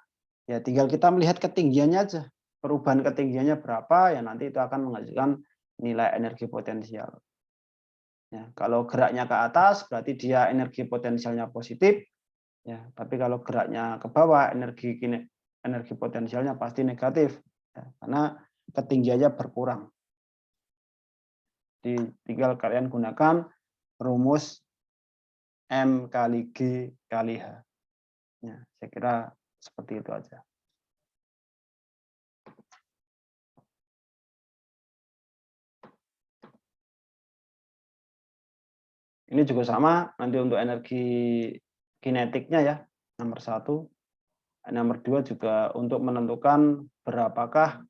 Speaker 1: Ya tinggal kita melihat ketinggiannya aja. Perubahan ketinggiannya berapa ya nanti itu akan menghasilkan nilai energi potensial. Ya, kalau geraknya ke atas berarti dia energi potensialnya positif ya, tapi kalau geraknya ke bawah energi potensialnya pasti negatif ya, karena ketinggiannya berkurang. Tinggal kalian gunakan rumus M kali G kali H. Ya, saya kira seperti itu aja. Ini juga sama, nanti untuk energi kinetiknya ya, nomor 1. Nomor 2 juga untuk menentukan berapakah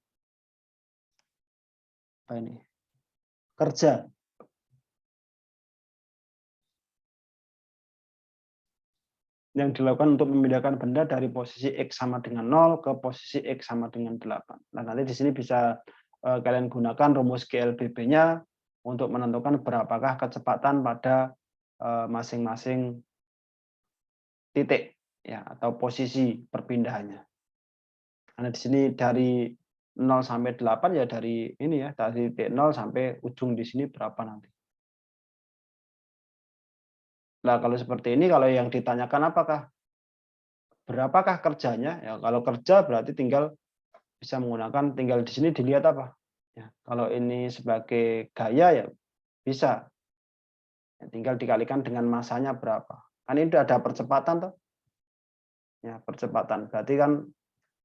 Speaker 1: kerja yang dilakukan untuk memindahkan benda dari posisi X sama dengan 0 ke posisi X sama dengan 8. Nah, nanti di sini bisa kalian gunakan rumus GLBB-nya untuk menentukan berapakah kecepatan pada masing-masing titik ya atau posisi perpindahannya. Karena di sini dari 0 sampai 8 ya dari ini ya, dari titik 0 sampai ujung di sini berapa nanti. Nah, kalau seperti ini, kalau yang ditanyakan berapakah kerjanya? Ya, kalau kerja berarti tinggal bisa menggunakan, tinggal di sini dilihat apa. Ya, kalau ini sebagai gaya ya bisa. Ya, tinggal dikalikan dengan masanya berapa. Kan ini udah ada percepatan tuh. Ya, percepatan. Berarti kan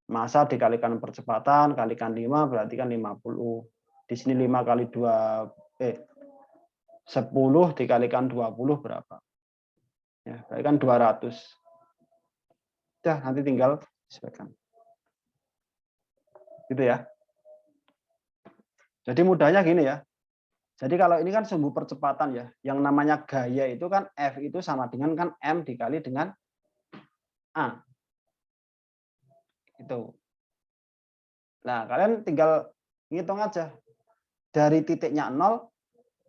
Speaker 1: massa dikalikan percepatan, kalikan 5 berarti kan 50. Di sini 5 kali 2, 10 dikalikan 20 berapa? Ya, berarti kan 200. Ya, nanti tinggal disesuaikan. Gitu ya. Jadi mudahnya gini ya. Jadi kalau ini kan sumbu percepatan ya. Yang namanya gaya itu kan F itu sama dengan kan M dikali dengan A. Itu. Nah, kalian tinggal ngitung aja. Dari titiknya 0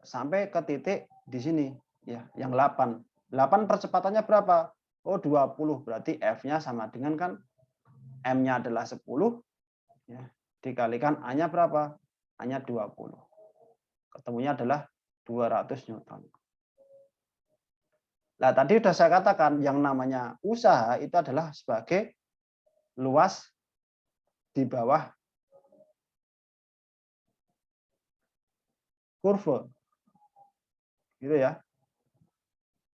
Speaker 1: sampai ke titik di sini ya, yang 8. 8 percepatannya berapa? Oh, 20. Berarti F-nya sama dengan kan M-nya adalah 10 ya, dikalikan A-nya berapa? A-nya 20. Ketemunya adalah 200 Newton. Nah, tadi sudah saya katakan yang namanya usaha itu adalah sebagai luas di bawah kurva. Gitu ya.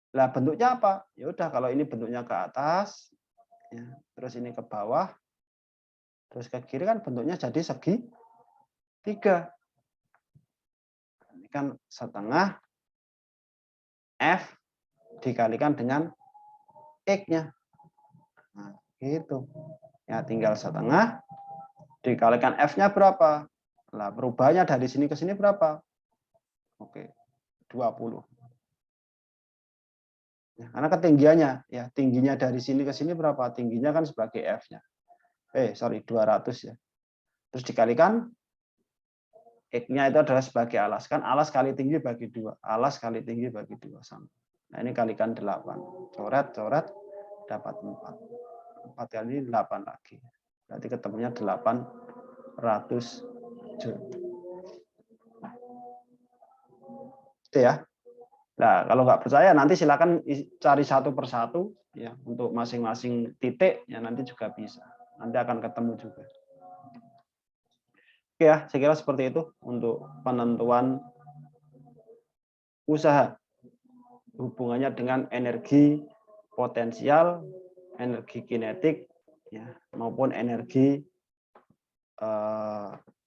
Speaker 1: Nah, bentuknya apa? Ya udah, kalau ini bentuknya ke atas, ya, terus ini ke bawah, terus ke kiri kan bentuknya jadi segi 3. Ini kan setengah F dikalikan dengan X-nya. Nah, gitu. Ya, tinggal setengah dikalikan F-nya berapa? Nah, perubahannya dari sini ke sini berapa? Oke, 20. Ya, karena ketinggiannya, ya tingginya dari sini ke sini berapa? Tingginya kan sebagai F-nya. 200 ya. Terus dikalikan X-nya itu adalah sebagai alas. Kan alas kali tinggi bagi 2. Alas kali tinggi bagi 2 sama. Nah, ini kalikan 8. Coret, dapat 4. 4 kali 8 lagi. Berarti ketemunya 800 Joule. Itu ya. Nah, kalau nggak percaya nanti silakan cari satu persatu ya untuk masing-masing titik ya nanti juga bisa. Nanti akan ketemu juga. Oke ya, saya kira seperti itu untuk penentuan usaha hubungannya dengan energi potensial, energi kinetik ya maupun energi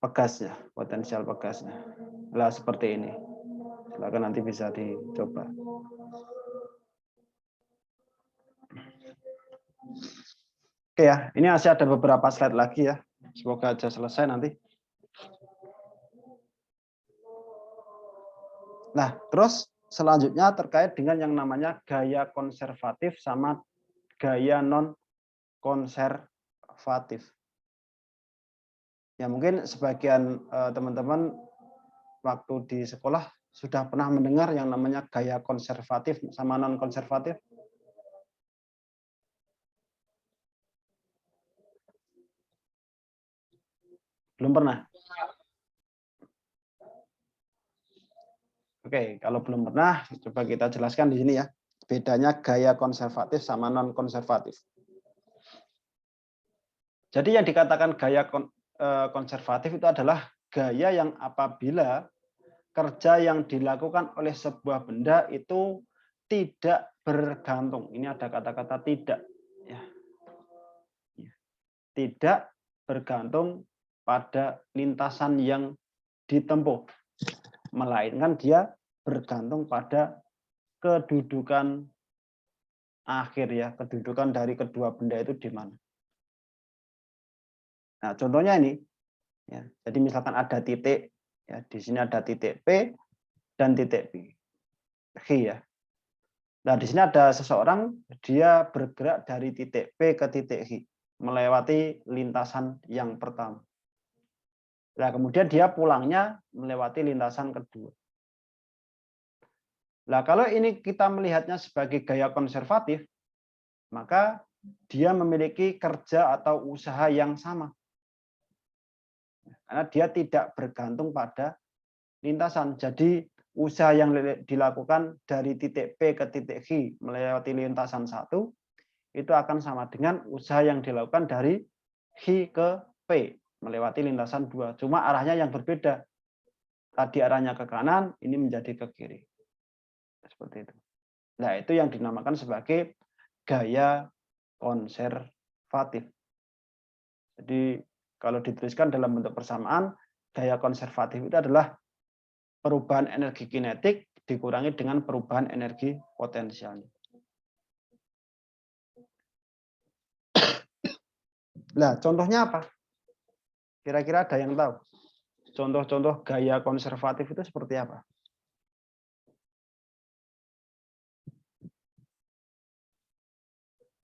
Speaker 1: pegasnya, potensial pegasnya. Lah seperti ini. Silakan nanti bisa dicoba. Oke ya, ini masih ada beberapa slide lagi ya. Semoga aja selesai nanti. Nah, terus selanjutnya terkait dengan yang namanya gaya konservatif sama gaya non konservatif. Ya mungkin sebagian teman-teman waktu di sekolah sudah pernah mendengar yang namanya gaya konservatif sama non konservatif. Belum pernah? Oke, kalau belum pernah, coba kita jelaskan di sini ya. Bedanya gaya konservatif sama non konservatif. Jadi yang dikatakan gaya konservatif itu adalah gaya yang apabila kerja yang dilakukan oleh sebuah benda itu tidak bergantung. Ini ada kata-kata tidak. Ya. Tidak bergantung pada lintasan yang ditempuh. Melainkan dia bergantung pada kedudukan akhir ya, kedudukan dari kedua benda itu di mana. Nah, contohnya ini ya. Jadi misalkan ada titik ya, di sini ada titik P dan titik B. ya. Nah, di sini ada seseorang dia bergerak dari titik P ke titik H melewati lintasan yang pertama. Nah, kemudian dia pulangnya melewati lintasan kedua. Nah, kalau ini kita melihatnya sebagai gaya konservatif, maka dia memiliki kerja atau usaha yang sama. Karena dia tidak bergantung pada lintasan. Jadi usaha yang dilakukan dari titik P ke titik H melewati lintasan 1 itu akan sama dengan usaha yang dilakukan dari H ke P melewati lintasan 2. Cuma arahnya yang berbeda. Tadi arahnya ke kanan, ini menjadi ke kiri. Seperti itu. Nah, itu yang dinamakan sebagai gaya konservatif. Jadi kalau dituliskan dalam bentuk persamaan, gaya konservatif itu adalah perubahan energi kinetik dikurangi dengan perubahan energi potensialnya. Nah, contohnya apa? Kira-kira ada yang tahu? Contoh-contoh gaya konservatif itu seperti apa?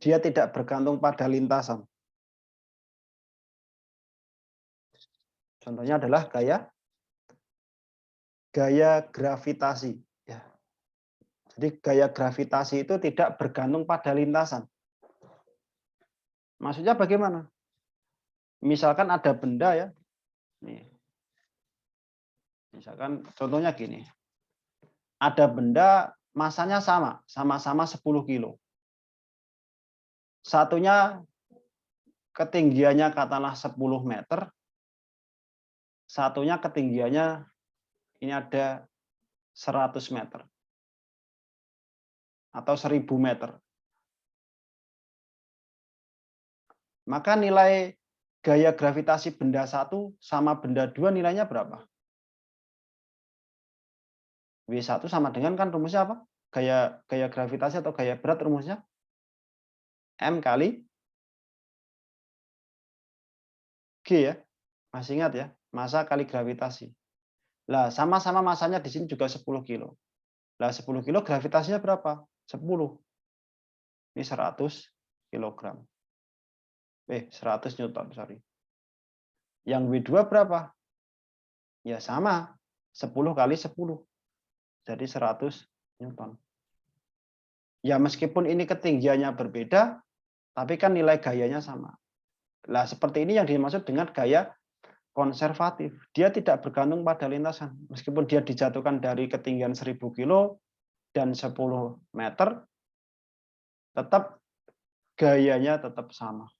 Speaker 1: Dia tidak bergantung pada lintasan. Contohnya adalah gaya gravitasi. Ya. Jadi gaya gravitasi itu tidak bergantung pada lintasan. Maksudnya bagaimana? Misalkan ada benda ya. Nih. Misalkan contohnya gini. Ada benda masanya sama-sama 10 kilo. Satunya ketinggiannya katakanlah 10 meter. Satunya ketinggiannya ini ada 100 meter. Atau 1000 meter. Maka nilai gaya gravitasi benda 1 sama benda 2 nilainya berapa? W1 sama dengan kan rumusnya apa? Gaya gravitasi atau gaya berat rumusnya? M kali G ya. Masih ingat ya? Massa kali gravitasi. Lah, sama-sama masanya di sini juga 10 kilo. Lah, 10 kilo gravitasinya berapa? 10. Ini 100 kilogram. 100 Newton, sorry. Yang W2 berapa? Ya sama, 10 kali 10. Jadi 100 Newton. Ya meskipun ini ketinggiannya berbeda, tapi kan nilai gayanya sama. Nah, seperti ini yang dimaksud dengan gaya konservatif. Dia tidak bergantung pada lintasan. Meskipun dia dijatuhkan dari ketinggian 1000 kilo dan 10 meter, tetap gayanya tetap sama.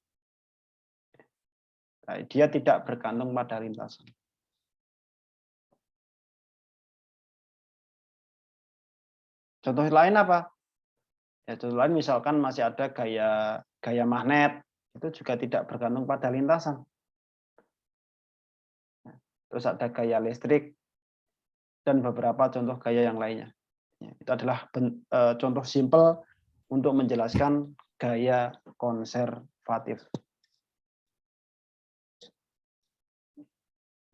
Speaker 1: Nah, dia tidak bergantung pada lintasan. Contoh lain apa? Ya, contoh lain misalkan masih ada gaya magnet, itu juga tidak bergantung pada lintasan. terus ada gaya listrik, dan beberapa contoh gaya yang lainnya. Ya, itu adalah contoh simpel untuk menjelaskan gaya konservatif.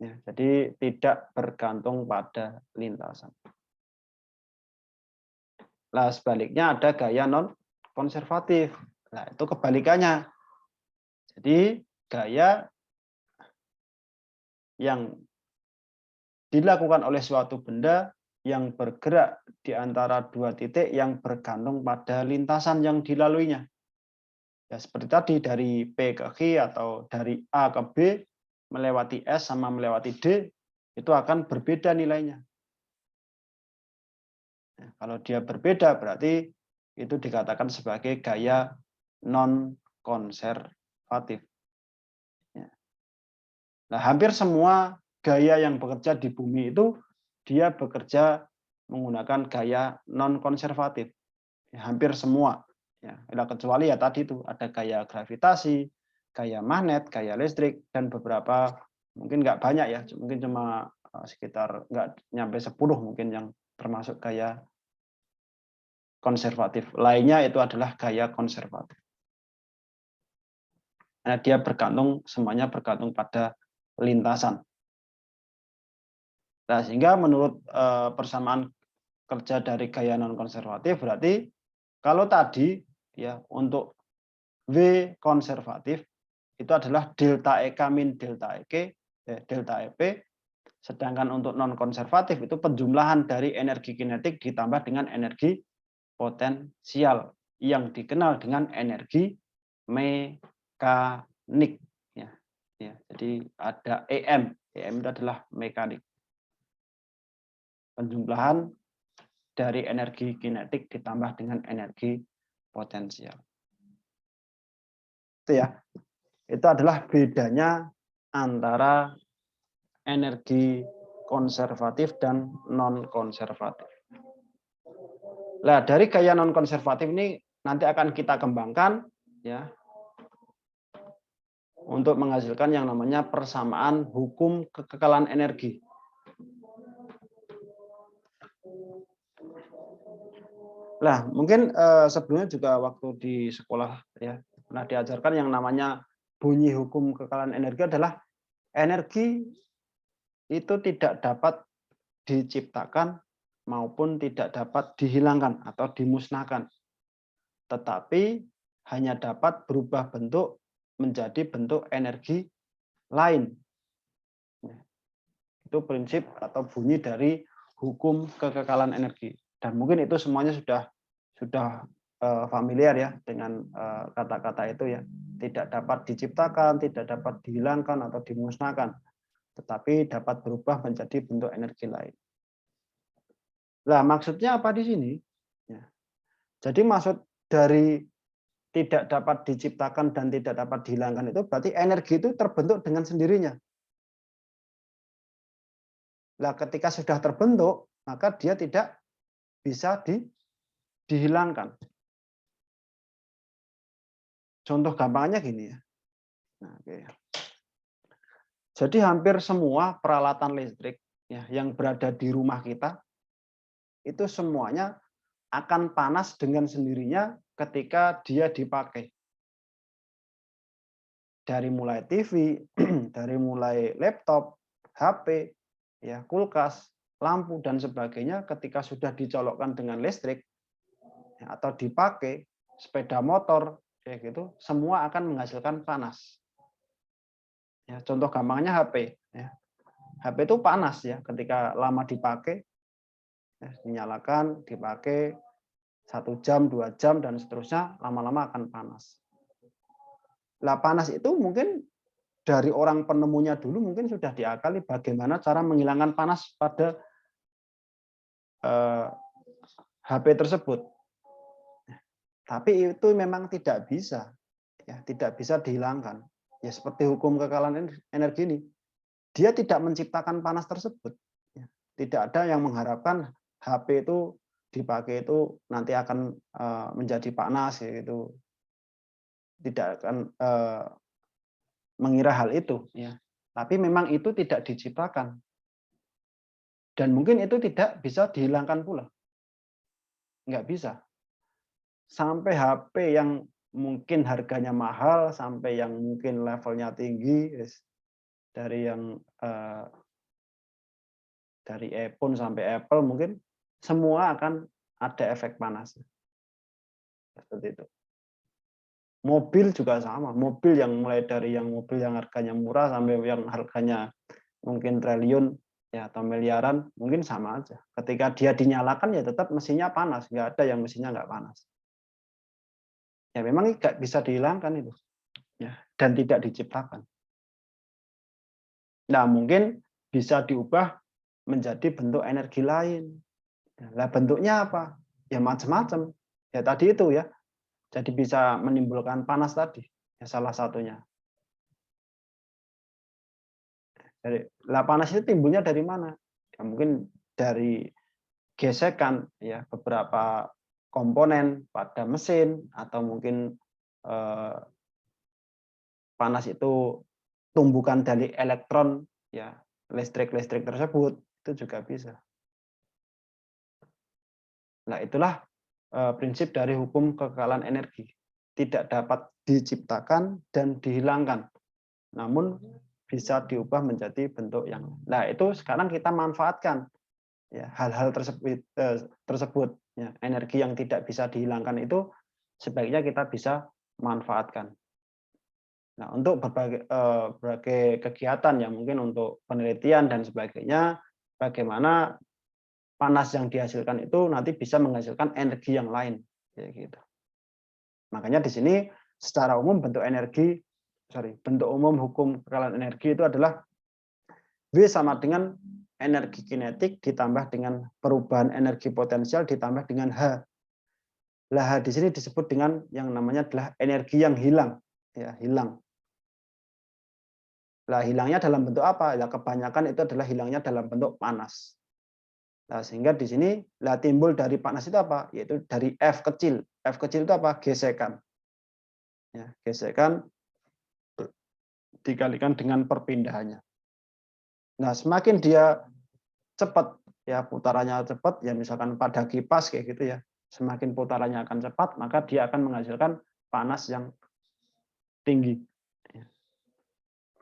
Speaker 1: Ya, jadi tidak bergantung pada lintasan. Nah, sebaliknya ada gaya non konservatif. Nah, itu kebalikannya. Jadi gaya yang dilakukan oleh suatu benda yang bergerak di antara dua titik yang bergantung pada lintasan yang dilaluinya. Ya, seperti tadi dari P ke Q atau dari A ke B melewati S sama melewati D itu akan berbeda nilainya. Ya, kalau dia berbeda berarti itu dikatakan sebagai gaya non konservatif. Ya. Nah, hampir semua gaya yang bekerja di bumi itu dia bekerja menggunakan gaya non konservatif. Ya, hampir semua. Ya, kecuali ya tadi itu ada gaya gravitasi, gaya magnet, gaya listrik, dan beberapa mungkin nggak banyak ya, mungkin cuma sekitar nggak nyampe 10 mungkin yang termasuk gaya konservatif. Lainnya itu adalah gaya konservatif. Nah, dia semuanya bergantung pada lintasan. Nah, sehingga menurut persamaan kerja dari gaya non konservatif berarti kalau tadi ya untuk W konservatif itu adalah delta EK min delta EK delta EP, sedangkan untuk non konservatif itu penjumlahan dari energi kinetik ditambah dengan energi potensial yang dikenal dengan energi mekanik ya. Ya, jadi ada EM itu adalah mekanik. Penjumlahan dari energi kinetik ditambah dengan energi potensial. Itu ya. Itu adalah bedanya antara energi konservatif dan non konservatif. Nah, dari gaya non konservatif ini nanti akan kita kembangkan ya untuk menghasilkan yang namanya persamaan hukum kekekalan energi. Nah, mungkin sebelumnya juga waktu di sekolah ya pernah diajarkan yang namanya bunyi hukum kekekalan energi adalah energi itu tidak dapat diciptakan maupun tidak dapat dihilangkan atau dimusnahkan, tetapi hanya dapat berubah bentuk menjadi bentuk energi lain. Itu prinsip atau bunyi dari hukum kekekalan energi. Dan mungkin itu semuanya sudah familiar ya dengan kata-kata itu ya. Tidak dapat diciptakan, tidak dapat dihilangkan atau dimusnahkan, tetapi dapat berubah menjadi bentuk energi lain. Nah, maksudnya apa di sini? Ya. Jadi maksud dari tidak dapat diciptakan dan tidak dapat dihilangkan itu berarti energi itu terbentuk dengan sendirinya. Nah, ketika sudah terbentuk, maka dia tidak bisa dihilangkan. Contoh gampangnya gini ya. Nah, oke. Jadi hampir semua peralatan listrik ya, yang berada di rumah kita itu semuanya akan panas dengan sendirinya ketika dia dipakai. Dari mulai TV, dari mulai laptop, HP, ya, kulkas, lampu dan sebagainya ketika sudah dicolokkan dengan listrik ya, atau dipakai, sepeda motor kayak gitu, semua akan menghasilkan panas. Ya, contoh gampangnya HP. Ya. HP itu panas ya ketika lama dipakai, ya, dinyalakan, dipakai 1 jam, 2 jam dan seterusnya, lama-lama akan panas. Nah, panas itu mungkin dari orang penemunya dulu mungkin sudah diakali bagaimana cara menghilangkan panas pada HP tersebut. Tapi itu memang tidak bisa, ya, tidak bisa dihilangkan. Ya seperti hukum kekekalan energi ini, dia tidak menciptakan panas tersebut. Ya, tidak ada yang mengharapkan HP itu dipakai itu nanti akan menjadi panas, gitu. Tidak akan mengira hal itu. Ya. Tapi memang itu tidak diciptakan. Dan mungkin itu tidak bisa dihilangkan pula. Nggak bisa. Sampai HP yang mungkin harganya mahal, sampai yang mungkin levelnya tinggi, dari yang dari iPhone sampai Apple mungkin semua akan ada efek panas. Seperti itu. Mobil juga sama. Mobil yang mulai dari yang mobil yang harganya murah sampai yang harganya mungkin triliun ya atau miliaran, mungkin sama aja. Ketika dia dinyalakan ya tetap mesinnya panas, nggak ada yang mesinnya nggak panas. Ya memang nggak bisa dihilangkan itu. Ya, dan tidak diciptakan. Nah, mungkin bisa diubah menjadi bentuk energi lain. Nah, bentuknya apa? Ya macam-macam. Ya tadi itu ya. Jadi bisa menimbulkan panas tadi. Ya salah satunya. Panas itu timbulnya dari mana? Ya mungkin dari gesekan ya beberapa komponen pada mesin atau mungkin panas itu tumbukan dari elektron ya listrik tersebut itu juga bisa. Nah, itulah prinsip dari hukum kekekalan energi. Tidak dapat diciptakan dan dihilangkan. Namun bisa diubah menjadi bentuk yang lain. Nah, itu sekarang kita manfaatkan ya hal-hal tersebut ya, energi yang tidak bisa dihilangkan itu sebaiknya kita bisa manfaatkan. Nah, untuk berbagai kegiatan ya mungkin untuk penelitian dan sebagainya, bagaimana panas yang dihasilkan itu nanti bisa menghasilkan energi yang lain, kayak gitu. Makanya di sini secara umum bentuk umum hukum kekekalan energi itu adalah W sama dengan energi kinetik ditambah dengan perubahan energi potensial ditambah dengan H. Lah H di sini disebut dengan yang namanya adalah energi yang hilang, ya hilang. Lah hilangnya dalam bentuk apa? Ya kebanyakan itu adalah hilangnya dalam bentuk panas. Nah, sehingga di sini lah timbul dari panas itu apa? Yaitu dari F kecil. F kecil itu apa? Gesekan. Ya, gesekan dikalikan dengan perpindahannya. Nah, semakin dia cepat, ya putarannya cepat, ya misalkan pada kipas kayak gitu ya, semakin putarannya akan cepat, maka dia akan menghasilkan panas yang tinggi.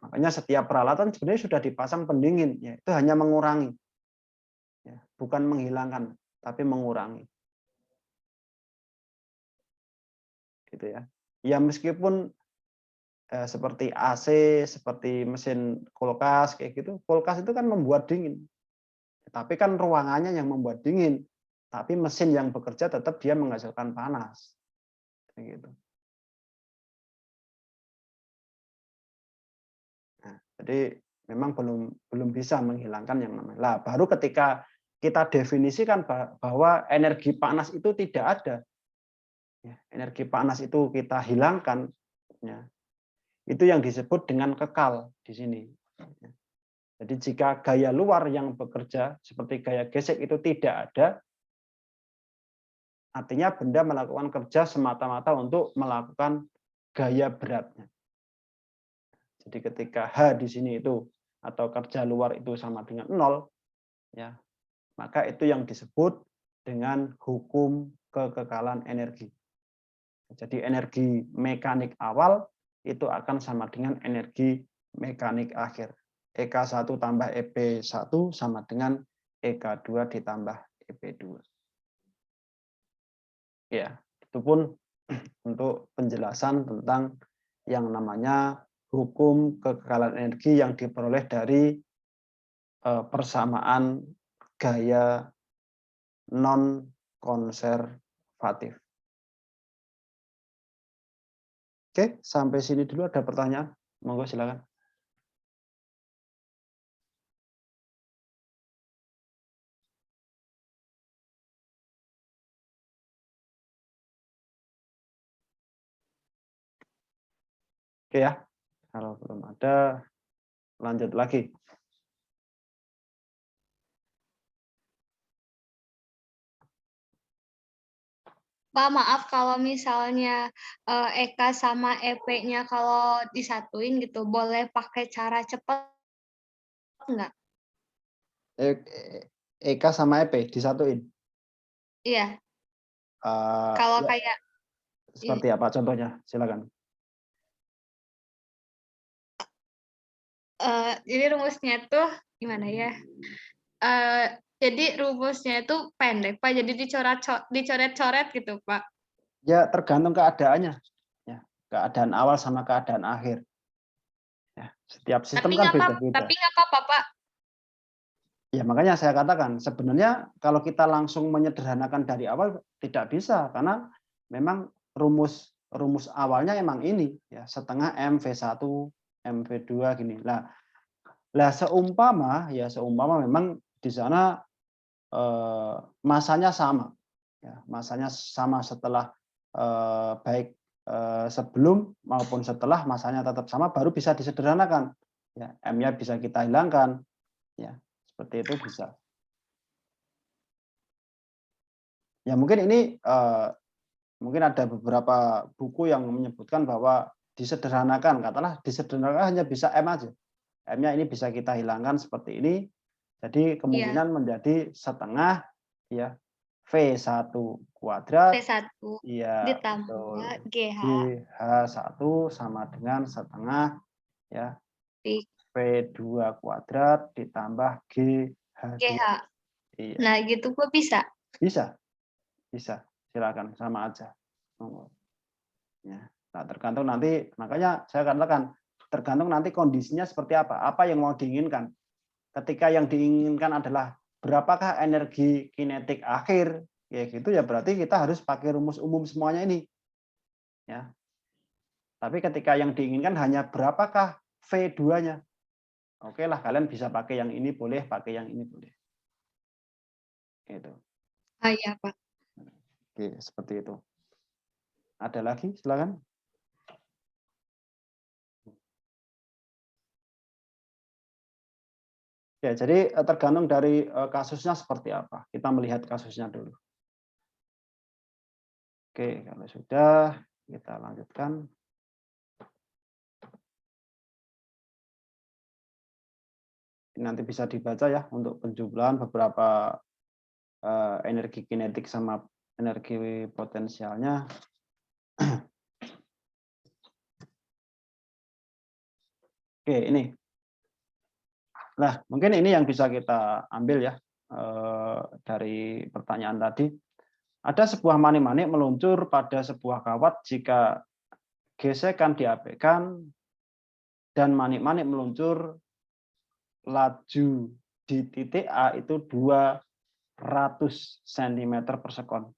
Speaker 1: Makanya setiap peralatan sebenarnya sudah dipasang pendingin, ya, itu hanya mengurangi, ya, bukan menghilangkan, tapi mengurangi. Gitu ya. Ya meskipun seperti AC, seperti mesin kulkas kayak gitu, kulkas itu kan membuat dingin. Tapi kan ruangannya yang membuat dingin, tapi mesin yang bekerja tetap dia menghasilkan panas. Kayak gitu. Nah, jadi memang belum bisa menghilangkan yang namanya. Lah, baru ketika kita definisikan bahwa energi panas itu tidak ada, ya, energi panas itu kita hilangkan, ya, itu yang disebut dengan kekal di sini. Jadi jika gaya luar yang bekerja seperti gaya gesek itu tidak ada, artinya benda melakukan kerja semata-mata untuk melakukan gaya beratnya. Jadi ketika H di sini itu atau kerja luar itu sama dengan 0, ya, maka itu yang disebut dengan hukum kekekalan energi. Jadi energi mekanik awal itu akan sama dengan energi mekanik akhir. EK1 tambah EP1 sama dengan EK2 ditambah EP2. Ya, itu pun untuk penjelasan tentang yang namanya hukum kekekalan energi yang diperoleh dari persamaan gaya non-konservatif. Oke, sampai sini dulu ada pertanyaan? Monggo silakan. Oke ya, kalau belum ada, lanjut lagi.
Speaker 3: Pak, maaf kalau misalnya EK sama EP-nya kalau disatuin gitu, boleh pakai cara cepat enggak?
Speaker 1: EK sama EP disatuin.
Speaker 3: Iya. Kalau
Speaker 1: Ya,
Speaker 3: kayak
Speaker 1: seperti apa contohnya? Silakan.
Speaker 3: jadi rumusnya tuh gimana ya? Jadi rumusnya itu pendek, Pak. Jadi dicoret-coret gitu, Pak.
Speaker 1: Ya, tergantung keadaannya. Ya, keadaan awal sama keadaan akhir. Ya, setiap sistem kan beda-beda.
Speaker 3: Tapi nggak apa-apa, Pak.
Speaker 1: Ya, makanya saya katakan sebenarnya kalau kita langsung menyederhanakan dari awal tidak bisa karena memang rumus awalnya emang ini ya setengah MV1 MV2 gini. Lah seumpama memang di sana masanya sama. Ya, masanya sama setelah baik sebelum maupun setelah masanya tetap sama baru bisa disederhanakan. Ya, M-nya bisa kita hilangkan. Ya, seperti itu bisa. Ya mungkin ini mungkin ada beberapa buku yang menyebutkan bahwa disederhanakan, katakanlah disederhanakan hanya bisa M aja. M-nya ini bisa kita hilangkan seperti ini. Jadi kemungkinan menjadi setengah ya V1 kuadrat
Speaker 3: V1
Speaker 1: ya
Speaker 3: ditambah GH
Speaker 1: GH1 sama dengan setengah ya
Speaker 3: di
Speaker 1: V2 kuadrat ditambah GH2.
Speaker 3: GH.
Speaker 1: Iya.
Speaker 3: Nah, gitu kok bisa.
Speaker 1: Bisa. Silakan sama aja. Ya. Nah, tergantung nanti, makanya saya katakan tergantung nanti kondisinya seperti apa yang mau diinginkan. Ketika yang diinginkan adalah berapakah energi kinetik akhir, ya gitu ya berarti kita harus pakai rumus umum semuanya ini. Ya. Tapi ketika yang diinginkan hanya berapakah V2-nya, oke lah kalian bisa pakai yang ini boleh, pakai yang ini boleh. Gitu.
Speaker 3: Iya, Pak.
Speaker 1: Oke, seperti itu. Ada lagi, silakan. Ya, jadi tergantung dari kasusnya seperti apa. Kita melihat kasusnya dulu. Oke, kalau sudah kita lanjutkan. Ini nanti bisa dibaca ya untuk penjumlahan beberapa energi kinetik sama energi potensialnya. Oke, ini. Nah, mungkin ini yang bisa kita ambil ya dari pertanyaan tadi. Ada sebuah manik-manik meluncur pada sebuah kawat jika gesekan diabaikan dan manik-manik meluncur laju di titik A itu 200 cm per sekon.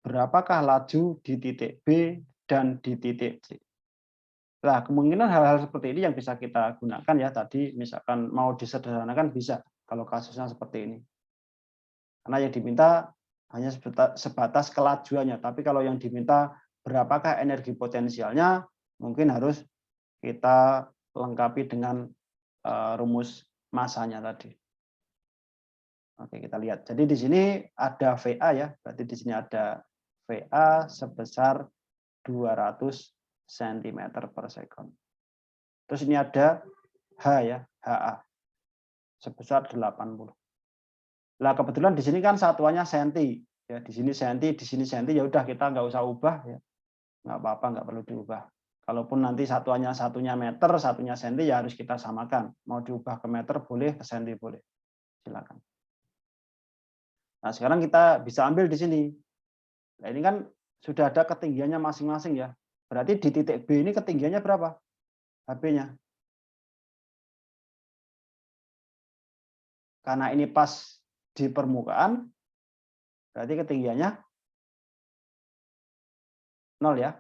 Speaker 1: Berapakah laju di titik B dan di titik C? Nah, kemungkinan hal-hal seperti ini yang bisa kita gunakan ya tadi, misalkan mau disederhanakan bisa kalau kasusnya seperti ini. Karena yang diminta hanya sebatas kelajuannya, tapi kalau yang diminta berapakah energi potensialnya, mungkin harus kita lengkapi dengan rumus masanya tadi. Oke, kita lihat. Jadi di sini ada VA ya, berarti di sini ada VA sebesar 200 cm per sekon. Terus ini ada H ya, HA sebesar 80. Nah, kebetulan di sini kan satuannya senti. Ya, di sini senti, ya udah kita nggak usah ubah ya. Nggak apa-apa, nggak perlu diubah. Kalaupun nanti satunya meter, satunya senti ya harus kita samakan. Mau diubah ke meter boleh, ke senti boleh. Silakan. Nah, sekarang kita bisa ambil di sini. Nah, ini kan sudah ada ketinggiannya masing-masing ya. Berarti di titik B ini ketinggiannya berapa? HB-nya. Karena ini pas di permukaan, berarti ketinggiannya 0 ya.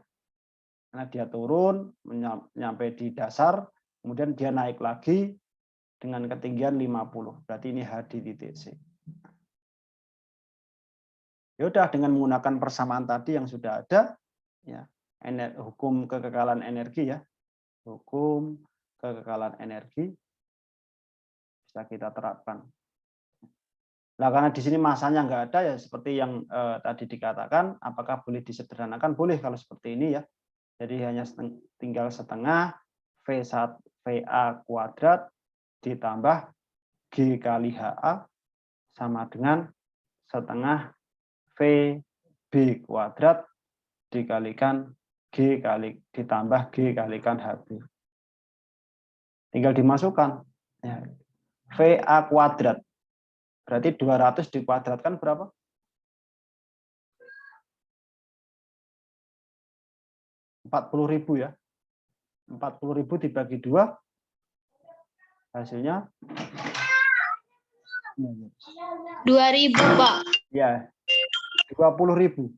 Speaker 1: Karena dia turun, nyampe di dasar, kemudian dia naik lagi dengan ketinggian 50. Berarti ini H di titik C. Ya udah, dengan menggunakan persamaan tadi yang sudah ada, ya, hukum kekekalan energi ya, hukum kekekalan energi bisa kita terapkan. Nah, karena di sini masanya nggak ada ya seperti yang tadi dikatakan, apakah boleh disederhanakan? Boleh kalau seperti ini ya. Jadi hanya tinggal setengah V1 VA kuadrat ditambah G kali HA sama dengan setengah VB kuadrat dikalikan G kali ditambah G kalikan HB. Tinggal dimasukkan. Ya. VA kuadrat. Berarti 200 dikuadratkan berapa? 40.000 ya. 40.000 dibagi 2 hasilnya
Speaker 3: 2.000, Pak.
Speaker 1: ya 20.000.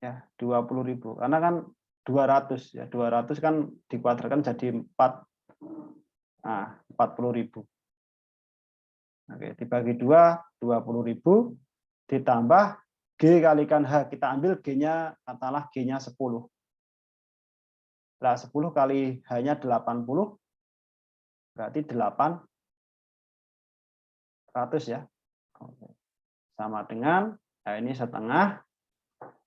Speaker 1: Ya, 20.000. Karena kan 200 ya. 200 kan dikuadratkan jadi 40.000. Oke, dibagi 2 20.000 ditambah G kalikan H. Kita ambil G-nya katakanlah G-nya 10. Nah, 10 kali H-nya 80 berarti 800 ya. Sama dengan, nah ini setengah,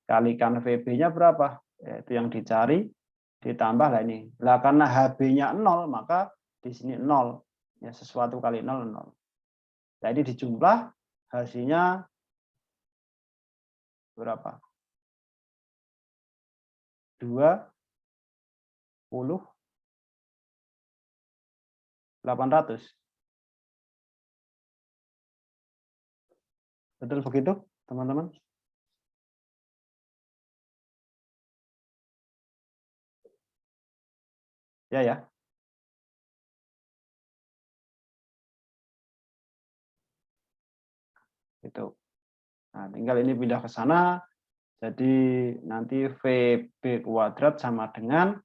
Speaker 1: kalikan VB-nya berapa? Yaitu yang dicari, ditambah lah ini. Lah karena HB-nya 0, maka di sini 0. Ya, sesuatu kali 0, 0. Nah ini dijumlah, hasilnya berapa? 20.800. Betul begitu, teman-teman? Ya. Itu. Nah, tinggal ini pindah ke sana. Jadi nanti VB kuadrat sama dengan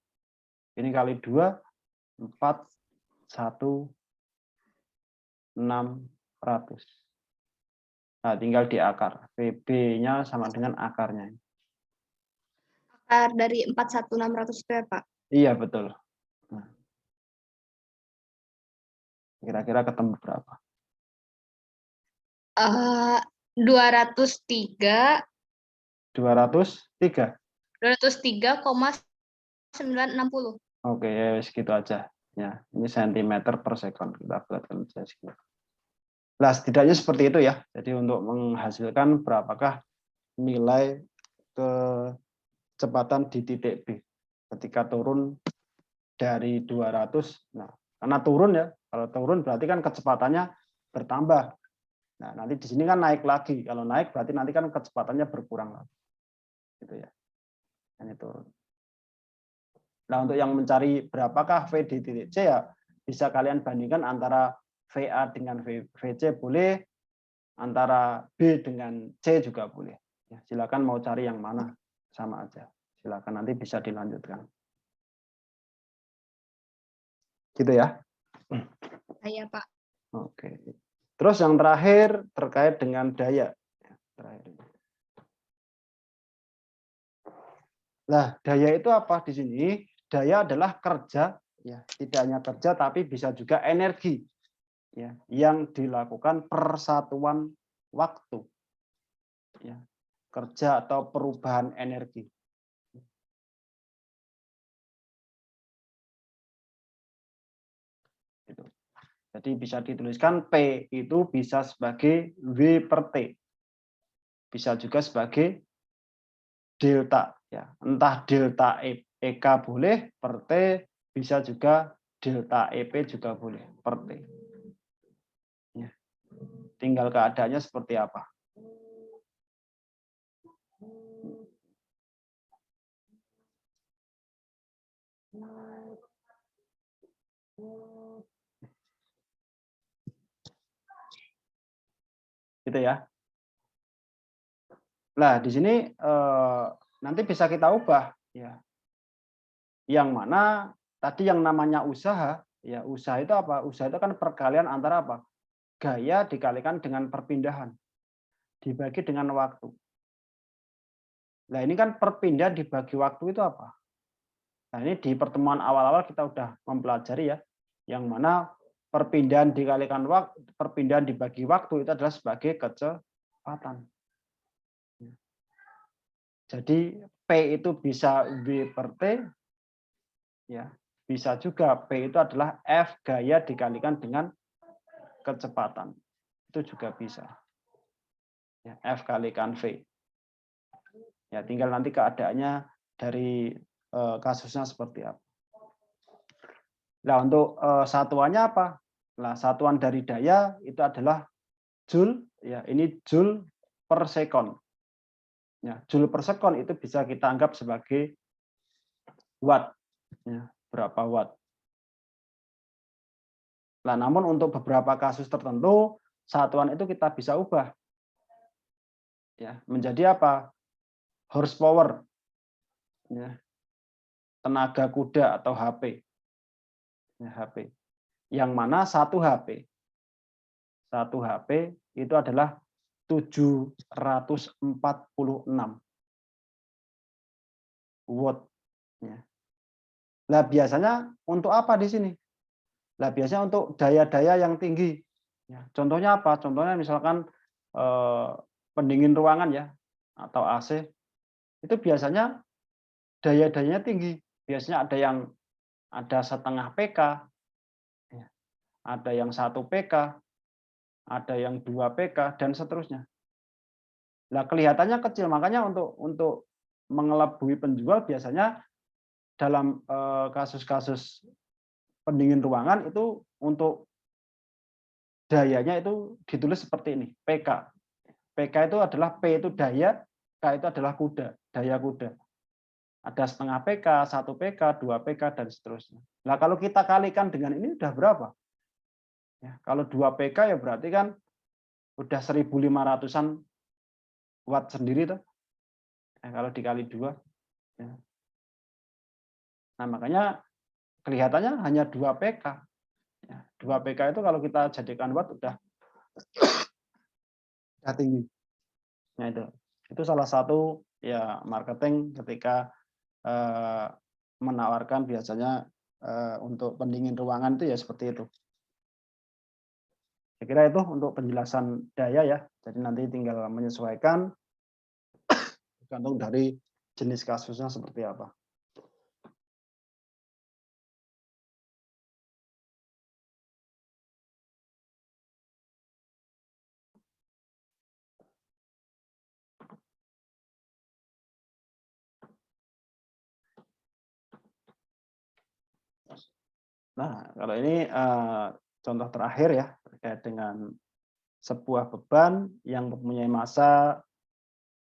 Speaker 1: ini kali 2 4.1.600. Nah, tinggal di akar. VB-nya sama dengan akarnya.
Speaker 3: Akar dari 4.1.600 itu ya, Pak?
Speaker 1: Iya, betul. Nah, kira-kira ketemu berapa?
Speaker 3: 203.
Speaker 1: 203.
Speaker 3: 203,960.
Speaker 1: Oke, ya segitu aja. Ya, ini sentimeter per sekon kita buatkan saja segitu. Nah, setidaknya seperti itu ya. Jadi untuk menghasilkan berapakah nilai kecepatan di titik B ketika turun dari 200. Nah, karena turun ya. Kalau turun berarti kan kecepatannya bertambah. Nah, nanti di sini kan naik lagi. Kalau naik berarti nanti kan kecepatannya berkurang lagi. Gitu ya. Ini turun. Nah, untuk yang mencari berapakah V di titik C ya bisa kalian bandingkan antara VA dengan VC boleh, antara B dengan C juga boleh. Ya, silakan mau cari yang mana, sama aja. Silakan nanti bisa dilanjutkan. Gitu ya.
Speaker 3: Iya, Pak.
Speaker 1: Oke. Terus yang terakhir terkait dengan daya. Nah, daya itu apa di sini? Daya adalah kerja, ya, tidak hanya kerja tapi bisa juga energi, ya, yang dilakukan persatuan waktu, ya, kerja atau perubahan energi. Gitu. Jadi bisa dituliskan P itu bisa sebagai W per T, bisa juga sebagai delta, ya, entah delta EK boleh per T, bisa juga delta EP juga boleh per T. Ya. Tinggal keadaannya seperti apa. Gitu ya. Nah, di sini nanti bisa kita ubah, ya. Yang mana tadi yang namanya usaha, ya usaha itu apa? Usaha itu kan perkalian antara apa? Gaya dikalikan dengan perpindahan dibagi dengan waktu. Nah, ini kan perpindahan dibagi waktu itu apa? Nah, ini di pertemuan awal-awal kita udah mempelajari ya, yang mana perpindahan dikalikan waktu, perpindahan dibagi waktu itu adalah sebagai kecepatan. Jadi P itu bisa W per T, ya, Bisa juga P itu adalah F gaya dikalikan dengan kecepatan. Itu juga bisa. Ya, F kalikan V. Ya, tinggal nanti keadaannya dari kasusnya seperti apa. Nah, untuk satuannya apa? Nah, satuan dari daya itu adalah joule. Ya, ini joule per sekon. Ya, joule per sekon itu bisa kita anggap sebagai watt. Ya, berapa watt. Nah, namun untuk beberapa kasus tertentu, satuan itu kita bisa ubah. Ya, menjadi apa? Horsepower. Ya, tenaga kuda atau HP. Ya, HP. Yang mana 1 HP. 1 HP itu adalah 746 watt. Ya. Nah, biasanya untuk apa di sini? Nah, biasanya untuk daya-daya yang tinggi. Ya, contohnya apa? Contohnya misalkan pendingin ruangan ya, atau AC. Itu biasanya daya-dayanya tinggi. Biasanya ada setengah PK, ya, ada yang 1 PK, ada yang 2 PK, dan seterusnya. Nah, kelihatannya kecil, makanya untuk mengelabui penjual biasanya dalam kasus-kasus pendingin ruangan itu untuk dayanya itu ditulis seperti ini, PK. PK itu adalah P itu daya, K itu adalah kuda, daya kuda. Ada setengah PK, 1 PK, 2 PK, dan seterusnya. Nah, kalau kita kalikan dengan ini udah berapa? Ya, kalau 2 PK ya berarti kan udah 1.500-an watt sendiri tuh. Nah, kalau dikali 2. Ya. Nah, makanya kelihatannya hanya 2 PK. Ya, 2 PK itu kalau kita jadikan watt udah tinggi. Nah, itu salah satu ya marketing ketika menawarkan biasanya untuk pendingin ruangan itu ya seperti itu. Saya kira itu untuk penjelasan daya ya. Jadi nanti tinggal menyesuaikan tergantung dari jenis kasusnya seperti apa. Nah, kalau ini contoh terakhir ya terkait dengan sebuah beban yang mempunyai massa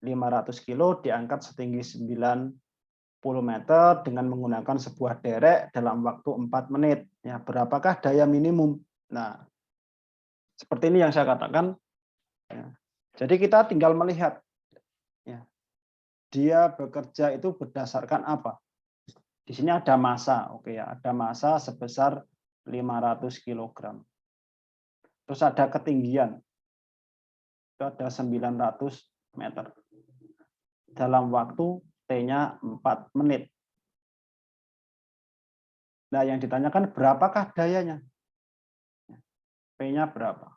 Speaker 1: 500 kilo diangkat setinggi 90 meter dengan menggunakan sebuah derek dalam waktu 4 menit. Ya, berapakah daya minimum? Nah, seperti ini yang saya katakan. Ya. Jadi kita tinggal melihat ya, dia bekerja itu berdasarkan apa? Di sini ada massa, oke ya, ada massa sebesar 500 kg. Terus ada ketinggian, itu ada 900 meter. Dalam waktu T-nya 4 menit. Nah, yang ditanyakan berapakah dayanya? P-nya berapa?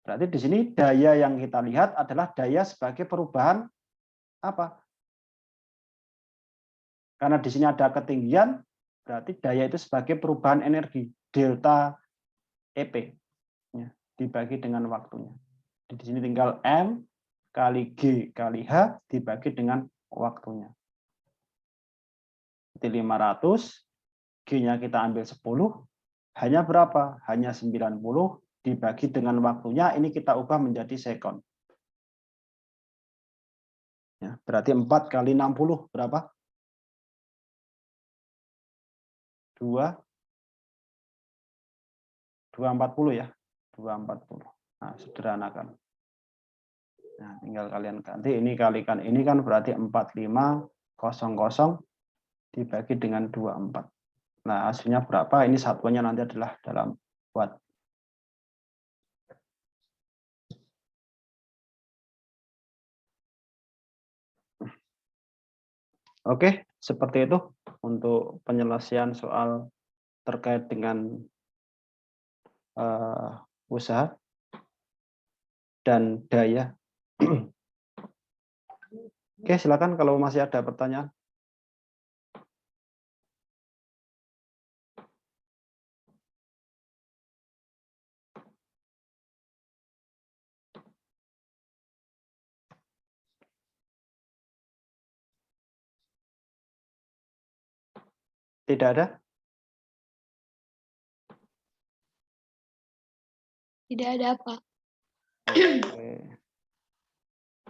Speaker 1: Berarti di sini daya yang kita lihat adalah daya sebagai perubahan apa? Karena di sini ada ketinggian, berarti daya itu sebagai perubahan energi, delta EP, ya, dibagi dengan waktunya. Di sini tinggal M kali G kali H dibagi dengan waktunya. Jadi 500, G-nya kita ambil 10, hanya berapa? Hanya 90 dibagi dengan waktunya, ini kita ubah menjadi sekon. Ya, berarti 4 kali 60 berapa? 240 ya, 240. Nah, sederhanakan. Nah, tinggal kalian ganti ini kalikan ini kan berarti 4500 dibagi dengan 24. Nah, hasilnya berapa? Ini satuannya nanti adalah dalam watt. Oke, seperti itu untuk penyelesaian soal terkait dengan usaha dan daya. Oke, silakan kalau masih ada pertanyaan. Tidak ada?
Speaker 3: Tidak ada, Pak.
Speaker 1: Oke.